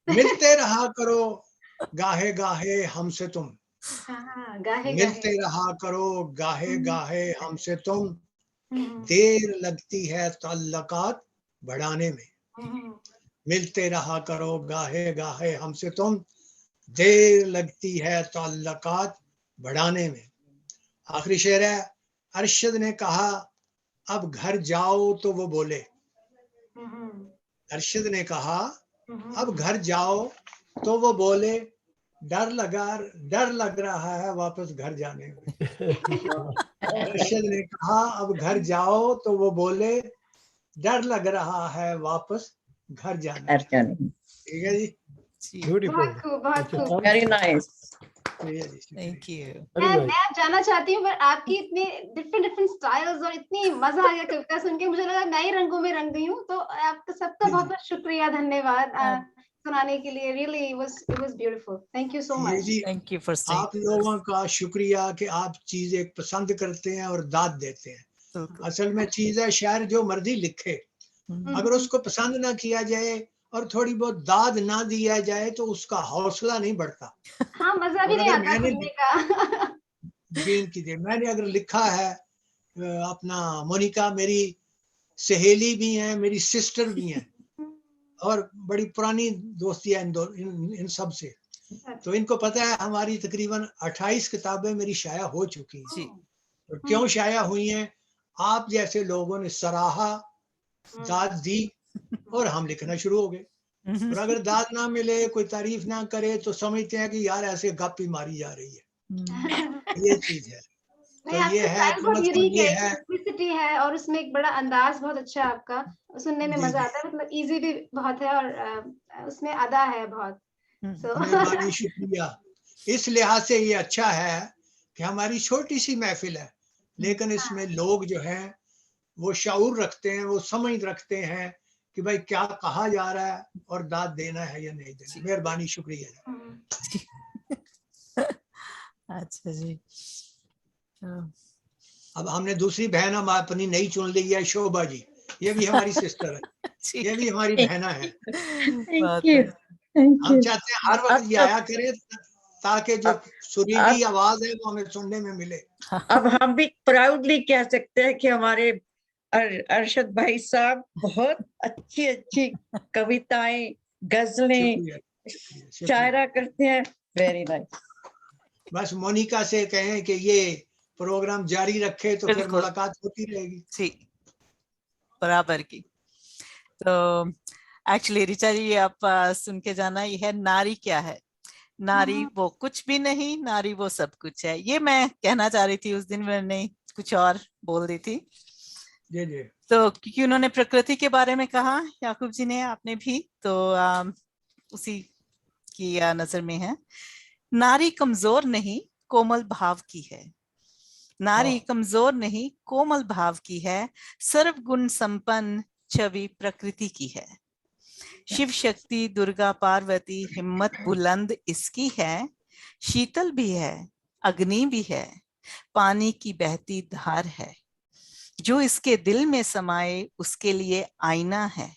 मिलते रहा करो गाहे गाहे हमसे तुम, गाहे मिलते रहा करो गाहे गाहे हमसे तुम, देर लगती है ताल्लुकात बढ़ाने में। मिलते रहा करो गाहे गाहे हमसे तुम, देर लगती है ताल्लुकात बढ़ाने में। आखिरी शेर है, अरशद ने कहा अब घर जाओ तो वो बोले, अरशद ने कहा अब घर जाओ तो वो बोले, डर लग रहा है वापस घर जाने में। अरशद ने कहा अब घर जाओ तो वो बोले, डर लग रहा है वापस घर जाने में। ठीक है जी, ब्यूटीफुल, बहुत खूब, बहुत खूब। Very nice. ठीक है जी। Thank you. मैं अब जानना चाहती हूँ, पर आपकी इतने डिफरेंट स्टाइल्स और इतनी मजा आ गया कविता सुन के, मुझे लगा मैं ही रंगों में रंग गई हूँ। तो आपका सबका बहुत बहुत शुक्रिया, धन्यवाद सुनाने के लिए। Really it was beautiful, thank you so ये मच। जी Thank you for saying. आप लोगों का शुक्रिया कि आप चीजें पसंद करते हैं और दाद देते हैं। बिल्कुल। असल में चीज है शायर जो मर्जी लिखे, अगर उसको पसंद ना किया जाए और थोड़ी बहुत दाद ना दिया जाए तो उसका हौसला नहीं बढ़ता। हाँ, मजा भी और नहीं अगर आता मैंने सुनने का। यकीन कीजिए, मैंने अगर लिखा है, अपना मोनिका मेरी सहेली भी है, मेरी सिस्टर भी है और बड़ी पुरानी दोस्ती है इन सब से, तो इनको पता है हमारी तकरीबन 28 किताबें मेरी शाया हो चुकी हैं। जी। और क्यों शाया हुई हैं? आप जैसे लोगों ने सराहा, दाद दी और हम लिखना शुरू हो गए। और अगर दाद ना मिले, कोई तारीफ ना करे तो समझते हैं कि यार ऐसे गप ही मारी जा रही है। ये चीज है। नहीं, तो ये आपका है स्टाइल तो बहुत मतलब यूनिक ये है, है। सिंप्लिसिटी है और उसमें एक बड़ा अंदाज बहुत अच्छा है आपका, सुनने में जी मजा जी, आता है, मतलब इजी भी बहुत है और उसमें अदा है बहुत। सो मेहरबानी, शुक्रिया। इस लिहाज से ये अच्छा है कि हमारी छोटी सी महफिल है, लेकिन इसमें लोग जो हैं वो शऊर रखते हैं, वो समझ रखते हैं कि भाई क्या कहा जा रहा है और दाद देना है या नहीं देना। मेहरबानी, शुक्रिया। अच्छा जी। अब हमने दूसरी बहन हम अपनी नई चुन ली है, शोभा जी। ये भी हमारी सिस्टर है, ठीक ये भी हमारी बहना है। बहुत थैंक यू, थैंक हम यू। चाहते हैं हर वक्त ये आया करे ताकि जो सुरीली अब आवाज है वो हमें सुनने में मिले। अब हम भी प्राउडली कह सकते हैं कि हमारे अरशद भाई साहब बहुत अच्छी अच्छी कविताएं, गजलें, शुक्रिया, शुक्रिया। शायरा करते हैं। Very nice. बस मोनिका से कहें कि ये प्रोग्राम जारी रखे तो फिर बिल्कुल। मुलाकात होती रहेगी। जी, बराबर की। तो एक्चुअली ऋचा जी आप सुन के जाना, ये है नारी क्या है। नारी वो कुछ भी नहीं, नारी वो सब कुछ है। ये मैं कहना चाह रही थी उस दिन, मैंने कुछ और बोल दी थी। जी जी, तो क्योंकि उन्होंने प्रकृति के बारे में कहा, याकूब जी ने, आपने भी, तो उसी की नजर में है। नारी कमजोर नहीं, कोमल भाव की है। नारी कमजोर नहीं, कोमल भाव की है। सर्व गुण संपन्न छवि प्रकृति की है। शिव शक्ति, दुर्गा, पार्वती, हिम्मत बुलंद इसकी है। शीतल भी है, अग्नि भी है, पानी की बहती धार है। जो इसके दिल में समाये उसके लिए आईना है।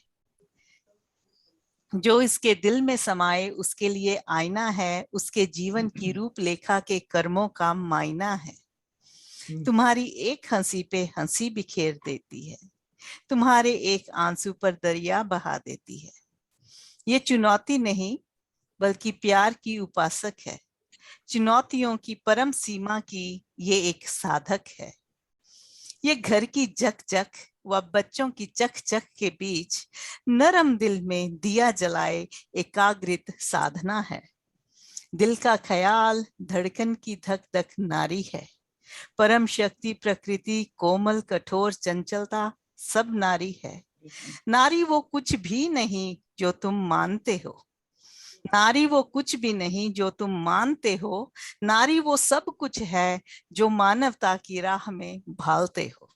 जो इसके दिल में समाये उसके लिए आईना है। उसके जीवन की रूपरेखा के कर्मों का मायना है। तुम्हारी एक हंसी पे हंसी बिखेर देती है। तुम्हारे एक आंसू पर दरिया बहा देती है। ये चुनौती नहीं बल्कि प्यार की उपासक है। चुनौतियों की परम सीमा की ये एक साधक है। ये घर की जक जक व बच्चों की चक चक के बीच नरम दिल में दिया जलाए एकाग्रित साधना है। दिल का ख्याल, धड़कन की धक धक नारी है। परम शक्ति, प्रकृति, कोमल, कठोर, चंचलता सब नारी है। नारी वो कुछ भी नहीं जो तुम मानते हो। नारी वो कुछ भी नहीं जो तुम मानते हो। नारी वो सब कुछ है जो मानवता की राह में भालते हो।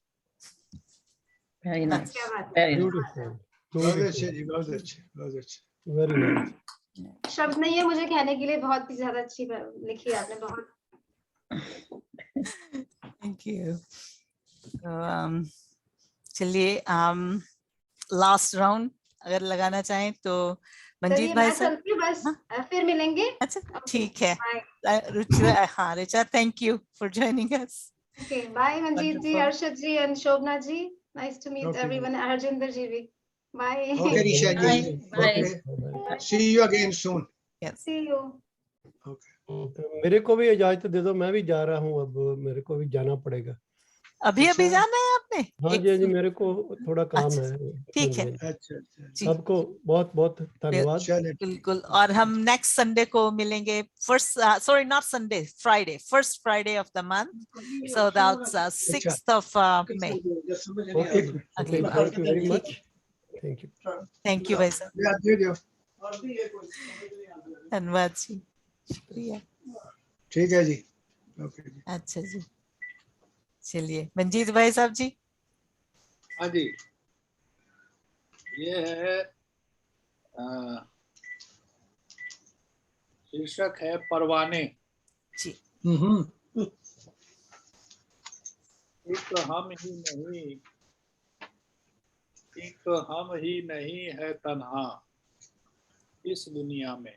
वेरी नाइस, क्या बात है, वेरी ब्यूटीफुल, बहुत अच्छे जी, बहुत अच्छे, बहुत अच्छे। Very nice. शब्द नहीं है मुझे कहने के लिए, बहुत ही ज्यादा अच्छी लिखी है आपने, बहुत। Thank you. चलिए लास्ट राउंड अगर लगाना चाहें तो मंजीत चलिए भाई मैं साहब। चलती हूँ बस, हाँ, फिर मिलेंगे। अच्छा ओके, ठीक है। बाय। रुचिरा, हाँ Richa, thank you for joining us. Okay, bye Manjeet ji, Wonderful. Arshad ji and Shobhana ji. Nice to meet okay ji, everyone, Harjinder ji भी। Bye. Okay Risha ji, nice. Bye okay, see you again soon. Yes. See you. Okay, मेरे को भी इजाजत दे दो, मैं भी जा रहा हूँ, अब मेरे को भी जाना पड़ेगा। अभी अच्छा, जाना है आपने? हाँ जी, हाँ जी, मेरे को थोड़ा काम अच्छा, है। ठीक है अच्छा अच्छा, जी, सबको बहुत बहुत धन्यवाद। चले बिल्कुल। और हम नेक्स्ट संडे को मिलेंगे, first sorry not Sunday, Friday, first Friday of the month, so that's 6th of May। Okay ji, अगली ओके, बार, थैंक यू वेरी ठीक मच, है। Thank you. थैंक यू भाई साहब, या दे दो। धन्यवाद जी, शुक्रिया। ठीक है जी, ओके जी। अच्छा जी, चलिए मंजीत भाई साहब जी। हाँ जी, ये है शीर्षक है परवाने। जी। एक हम ही नहीं, एक हम ही नहीं है तन्हा इस दुनिया में।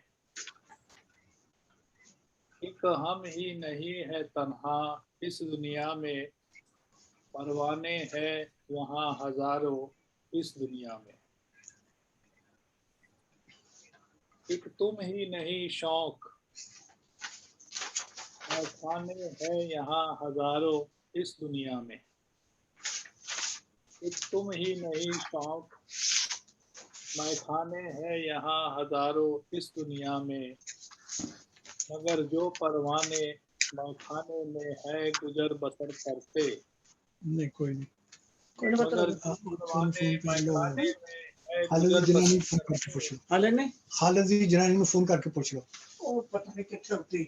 एक हम ही नहीं है तन्हा इस दुनिया में। परवाने हैं वहाँ हजारों इस दुनिया में। एक तुम ही नहीं शौक, खाने हैं यहाँ हजारों इस दुनिया में। एक तुम ही नहीं शौक, मैं खाने हैं यहाँ हजारों इस दुनिया में। मगर जो परवाने मैं खाने में है गुजर बसर करते, नहीं कोई नहीं मगर आप परवाने फोन कर लो मैं खाने में है खालिद गुजर जनानी बसर फोन करके पूछ लो हाले ने खालिद जनानी ਨੂੰ फोन करके पूछ लो ਉਹ ਪਤਾ ਨਹੀਂ ਕਿੱਥੇ ਹੁੰਦੀ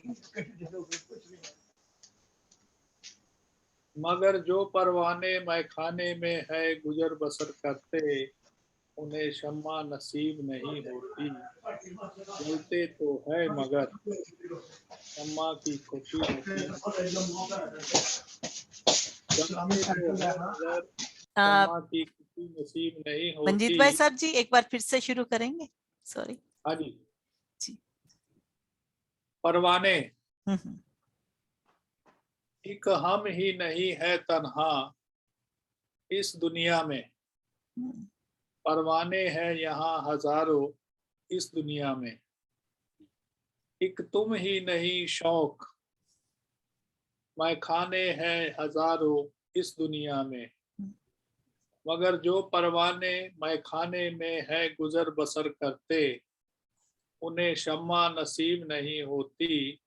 मगर जो परवाने मैं खाने में है गुजर बसर करते, उन्हें शम्मा नसीब नहीं होती, जलते तो है मगर शम्मा की खुशी नसीब, जलते तो है मगर शम्मा की खुशी नसीब नहीं मंजीत होती। भाई साहब जी एक बार फिर से शुरू करेंगे, सॉरी। हाँ जी जी। परवाने हम्म, एक हम ही नहीं है तन्हा इस दुनिया में, हम्म, परवाने हैं यहाँ हजारों इस दुनिया में, एक तुम ही नहीं शौक मैं खाने हैं हजारों इस दुनिया में, मगर जो परवाने मैं खाने में है गुजर बसर करते, उन्हें शम्मा नसीब नहीं होती,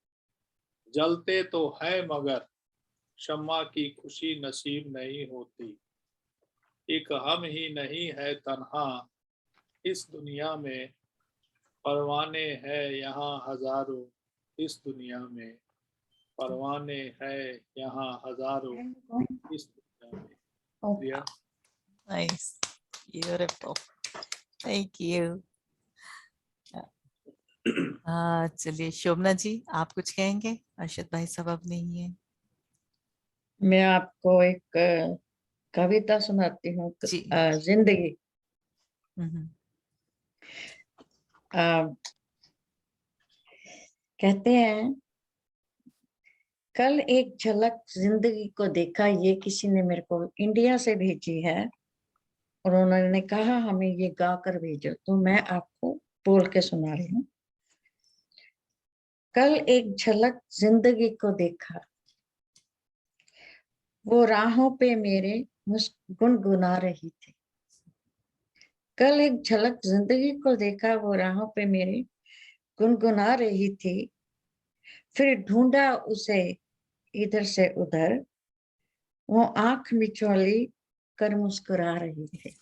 जलते तो है मगर शम्मा की खुशी नसीब नहीं होती, एक हम ही नहीं है तन्हा इस दुनिया में, परवाने हैं यहाँ हजारों इस दुनिया में, परवाने हैं यहाँ हजारों इस दुनिया में। प्रिया, nice, beautiful, thank you. चलिए शोभना जी आप कुछ कहेंगे? अर्शद भाई साहब अब नहीं है। मैं आपको एक कविता सुनाती हूँ। जी। जिंदगी। हम्म, कहते हैं कल एक झलक जिंदगी को देखा, ये किसी ने मेरे को इंडिया से भेजी है और उन्होंने कहा हमें ये गा कर भेजो, तो मैं आपको बोल के सुना रही हूँ। कल एक झलक जिंदगी को देखा, वो राहों पे मेरे गुनगुना रही थी। कल एक झलक जिंदगी को देखा, वो राहों पे मेरे गुनगुना रही थी, फिर ढूंढा उसे इधर से उधर, वो आंख मिचौली कर मुस्कुरा रही थी।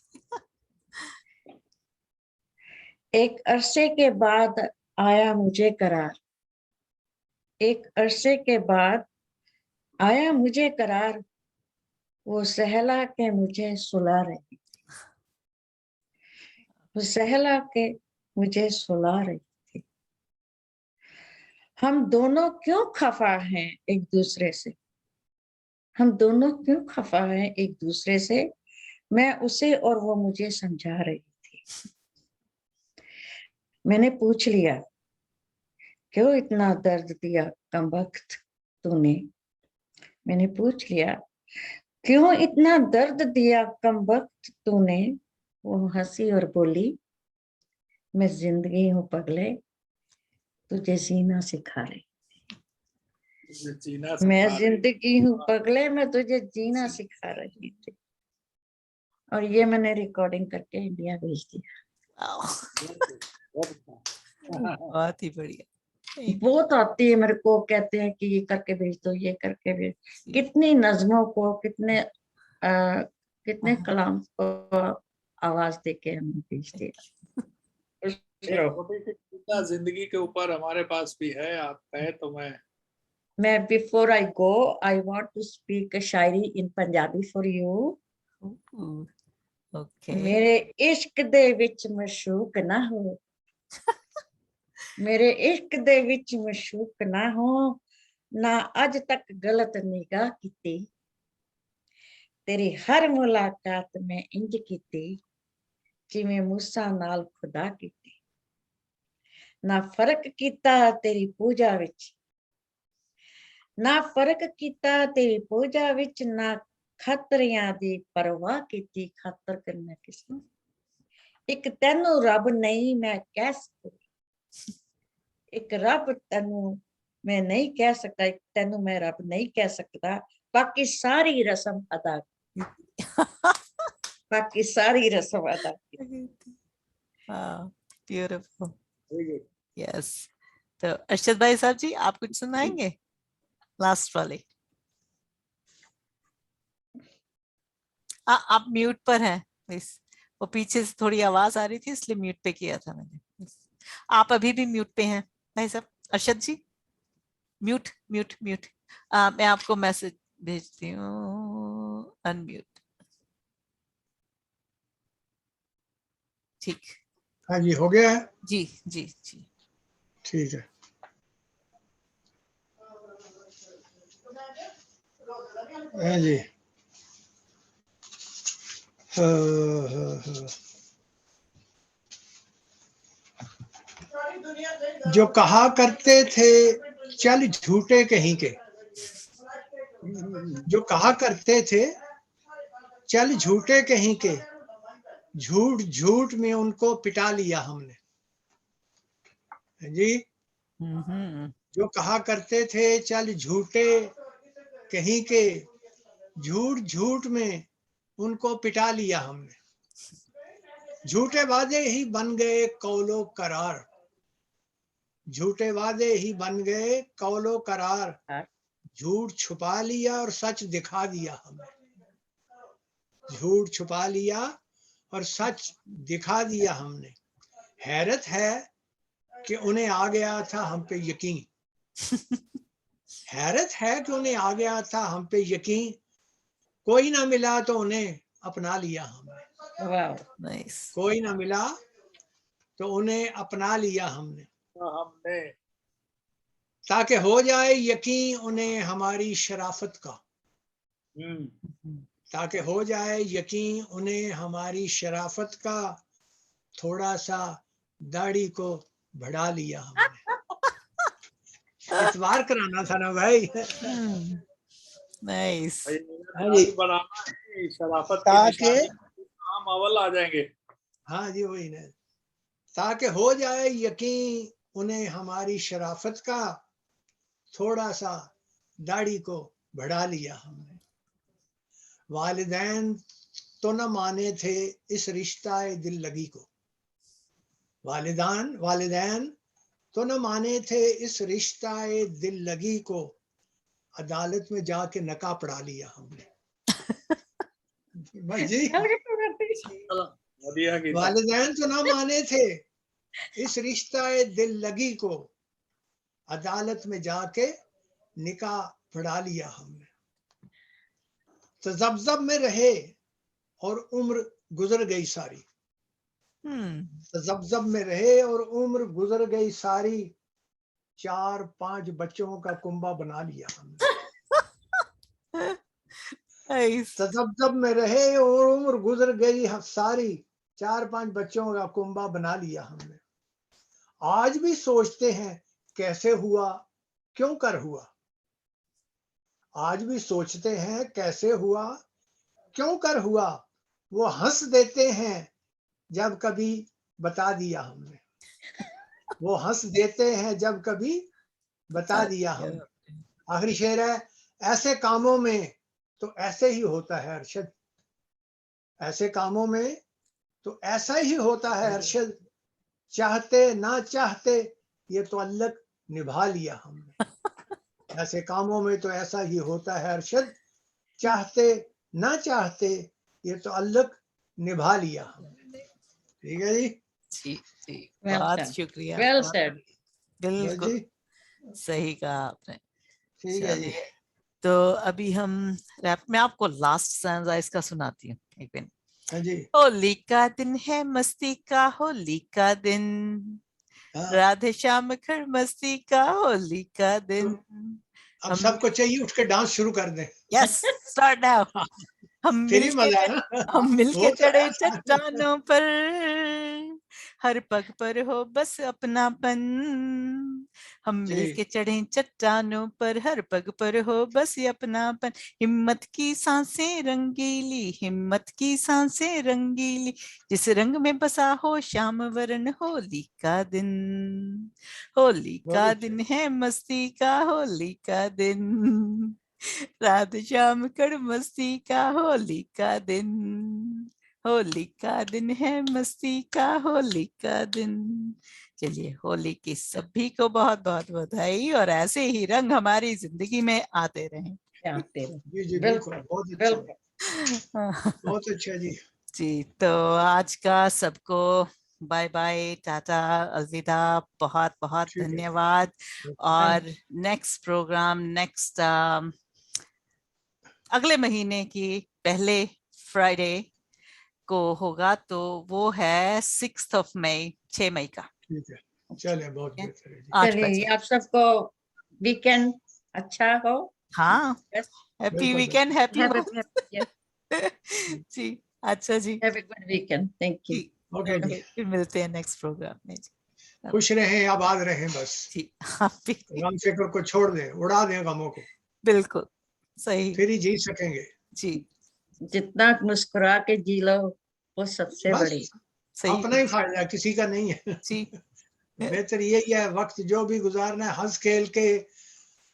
एक अरसे के बाद आया मुझे करार, एक अरसे के बाद आया मुझे करार, वो सहला के मुझे सुला रही थी, वो सहला के मुझे सुला रही थी। हम दोनों क्यों खफा हैं एक दूसरे से, हम दोनों क्यों खफा हैं एक दूसरे से, मैं उसे और वो मुझे समझा रही थी। मैंने पूछ लिया क्यों इतना दर्द दिया कमबख्त तूने, मैंने पूछ लिया क्यों इतना दर्द दिया कमबख्त तूने, वो हंसी और बोली मैं जिंदगी हूँ पगले, तुझे जीना सिखा रही, जीना मैं सिखा रही। जिंदगी हूँ पगले, मैं तुझे जीना सिखा रही थी। और ये मैंने रिकॉर्डिंग करके इंडिया भेज दिया। बहुत ही बढ़िया। बहुत आती है मेरे को, कहते हैं कि ये करके भेज दो, ये करके भेज। कितनी नज्मों को, कितने कलाम को आवाज देके हमने भेज दिया। छोटी सी कविता जिंदगी के ऊपर हमारे पास भी है, आप कहे तो मैं before I go I want to speak a shayari in Punjabi for you. Okay. मेरे इश्क दे विच मशूक ना हो, मेरे इश्क दे विच मशूक ना हो, ना अज तक गलत निगाह कीती, तेरी हर मुलाकात में इंज कीती जिवें मूसा नाल खुदा कीती, ना फर्क कीता तेरी पूजा विच, ना फर्क कीता तेरी पूजा विच, ना खतरियां दी परवाह कीती खातर करना किसने, एक तेनू रब नहीं मैं कह सकती, एक रब तेनू मैं नहीं कह सकता, एक तेनू मैं रब नहीं कह सकता, बाकी सारी रस्म अदा बाकी सारी रस्म अदा की। Beautiful, yes. तो अर्शद भाई साहब जी आप कुछ सुनाएंगे? लास्ट वाले। आप म्यूट पर हैं प्लीज। वो पीछे से थोड़ी आवाज आ रही थी इसलिए म्यूट पे किया था मैंने। आप अभी भी म्यूट पे हैं भाई साहब। अरशद जी म्यूट म्यूट म्यूट। मैं आपको मैसेज भेजती हूँ, अनम्यूट। ठीक। हाँ जी, हो गया है। जी जी जी ठीक है। हाँ जी। हाँ। जो कहा करते थे चल झूठे कहीं के, जो कहा करते थे चल झूठे कहीं के, झूठ झूठ में उनको पिटा लिया हमने। जी, जो कहा करते थे चल झूठे कहीं के, झूठ झूठ में उनको पिटा लिया हमने। झूठे वादे ही बन गए कौलो करार, झूठे वादे ही बन गए कौलो करार, झूठ छुपा लिया और सच दिखा दिया हमने। झूठ छुपा लिया और सच दिखा दिया हमने। हैरत है कि उन्हें आ गया था हम पे यकीन, हैरत है कि उन्हें आ गया था हम पे यकीन, कोई ना मिला तो उन्हें अपना लिया हमने। वाह, नाइस। कोई ना मिला तो उन्हें अपना लिया हमने, ताकि हो जाए यकीन उन्हें हमारी शराफत का, ताकि हो जाए यकीन उन्हें हमारी शराफत का, थोड़ा सा दाढ़ी को बढ़ा लिया हमने। इतबार कराना था ना भाई। नाइस। हाँ जी, शराफत की ताकि निशानी हम अव्वल आ जाएंगे। हाँ जी, वही ना, ताकि हो जाए यकीन उन्हें हमारी शराफत का, थोड़ा सा दाढ़ी को बढ़ा लिया हमने। वालिदैन तो न माने थे इस रिश्ता दिल लगी को, वालिदैन तो न माने थे इस रिश्ता दिल लगी को, अदालत में जाके नका पड़ा लिया हमने। जी, वालिदैन तो न माने थे इस रिश्ता दिल लगी को, अदालत में जाके निकाह पढ़ा लिया हमने। तजब्जब में रहे और उम्र गुजर गई सारी, तजब्जब में रहे और उम्र गुजर गई सारी, 4-5 बच्चों का कुंबा बना लिया हमने। तजब्जब में रहे और उम्र गुजर गई सारी, 4-5 बच्चों का कुंबा बना लिया हमने। आज भी सोचते हैं कैसे हुआ, क्यों कर हुआ, आज भी सोचते हैं कैसे हुआ, क्यों कर हुआ, वो हंस देते हैं जब कभी बता दिया हमने, वो हंस देते हैं जब कभी बता दिया हमने। आखिरी शेर है, ऐसे कामों में तो ऐसे ही होता है अरशद, ऐसे कामों में तो ऐसा ही होता है अरशद, चाहते ना चाहते ये तो अल्लाह निभा लिया हमने। ऐसे कामों में तो ऐसा ही होता है अरशद, चाहते ना चाहते ये तो अल्लाह निभा लिया हमने। ठीक है जी, जी जी, Well बहुत said. शुक्रिया। Well said. बिल्कुल जी, सही कहा आपने। ठीक है जी। चलिए, तो अभी हम रैप में आपको लास्ट स्टैंजा इसका सुनाती हूँ एक दिन। हाँ जी, होली का दिन है मस्ती का, होली का दिन, हाँ, राधे श्याम खर मस्ती का होली का दिन। अब सबको चाहिए उठ के डांस शुरू कर दें। Yes, start now. हम फिर ही मजा है मिलके ना। हम मिलके वो तो चढ़े है। चट्टानों पर, हर पग पर हो बस अपनापन। हम जी, मिलके चढ़े चट्टानों पर, हर पग पर हो बस ये अपनापन। हिम्मत की सांसें रंगीली, हिम्मत की सांसें रंगीली, जिस रंग में बसा हो श्याम वरण होली का दिन। होली का बहुत दिन है मस्ती का, होली का दिन, राधे श्याम कर मस्ती का होली का दिन, होली का दिन है, मस्ती का होली का दिन। चलिए, होली की सभी को बहुत बहुत बधाई, और ऐसे ही रंग हमारी जिंदगी में आते रहें। आते रहे। जी जी बिल्कुल, बिल्कुल, बहुत अच्छा, बिल्कुल। बहुत अच्छा जी। जी, तो आज का सबको बाय बाय, टाटा, अलविदा, बहुत बहुत ठीक है। धन्यवाद। और नेक्स्ट प्रोग्राम नेक्स्ट अगले महीने की पहले फ्राइडे को होगा, तो वो है 6 मई, 6 मई का। ठीक है, चलिए, बहुत ठीक है? बेहतर है जी। 8 चलिए, बजे। आप सबको वीकेंड अच्छा हो। हाँ, Yes. हैप्पी बिल्कुल, weekend, happy Have a yes, जी, अच्छा जी, have a good weekend. Thank you. जी, ओके जी, ओके, फिर मिलते हैं नेक्स्ट प्रोग्राम में जी। खुश रहें, आबाद रहें, बस जी, आप भी गम फिक्र को छोड़ दें, उड़ा दें गमों को, बिल्कुल सही फिर ही जी सकेंगे। जी, जितना मुस्कुरा के जी लो, वो सबसे बड़ी। बस सही अपना ही फायदा, किसी का नहीं है। जी। बेहतर यही है, वक्त जो भी गुजारना है हंस खेल के,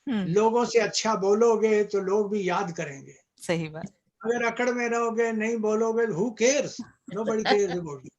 लोगों से अच्छा बोलोगे तो लोग भी याद करेंगे। सही बात। अगर अकड़ में रहोगे, नहीं बोलोगे, who cares, nobody cares about you.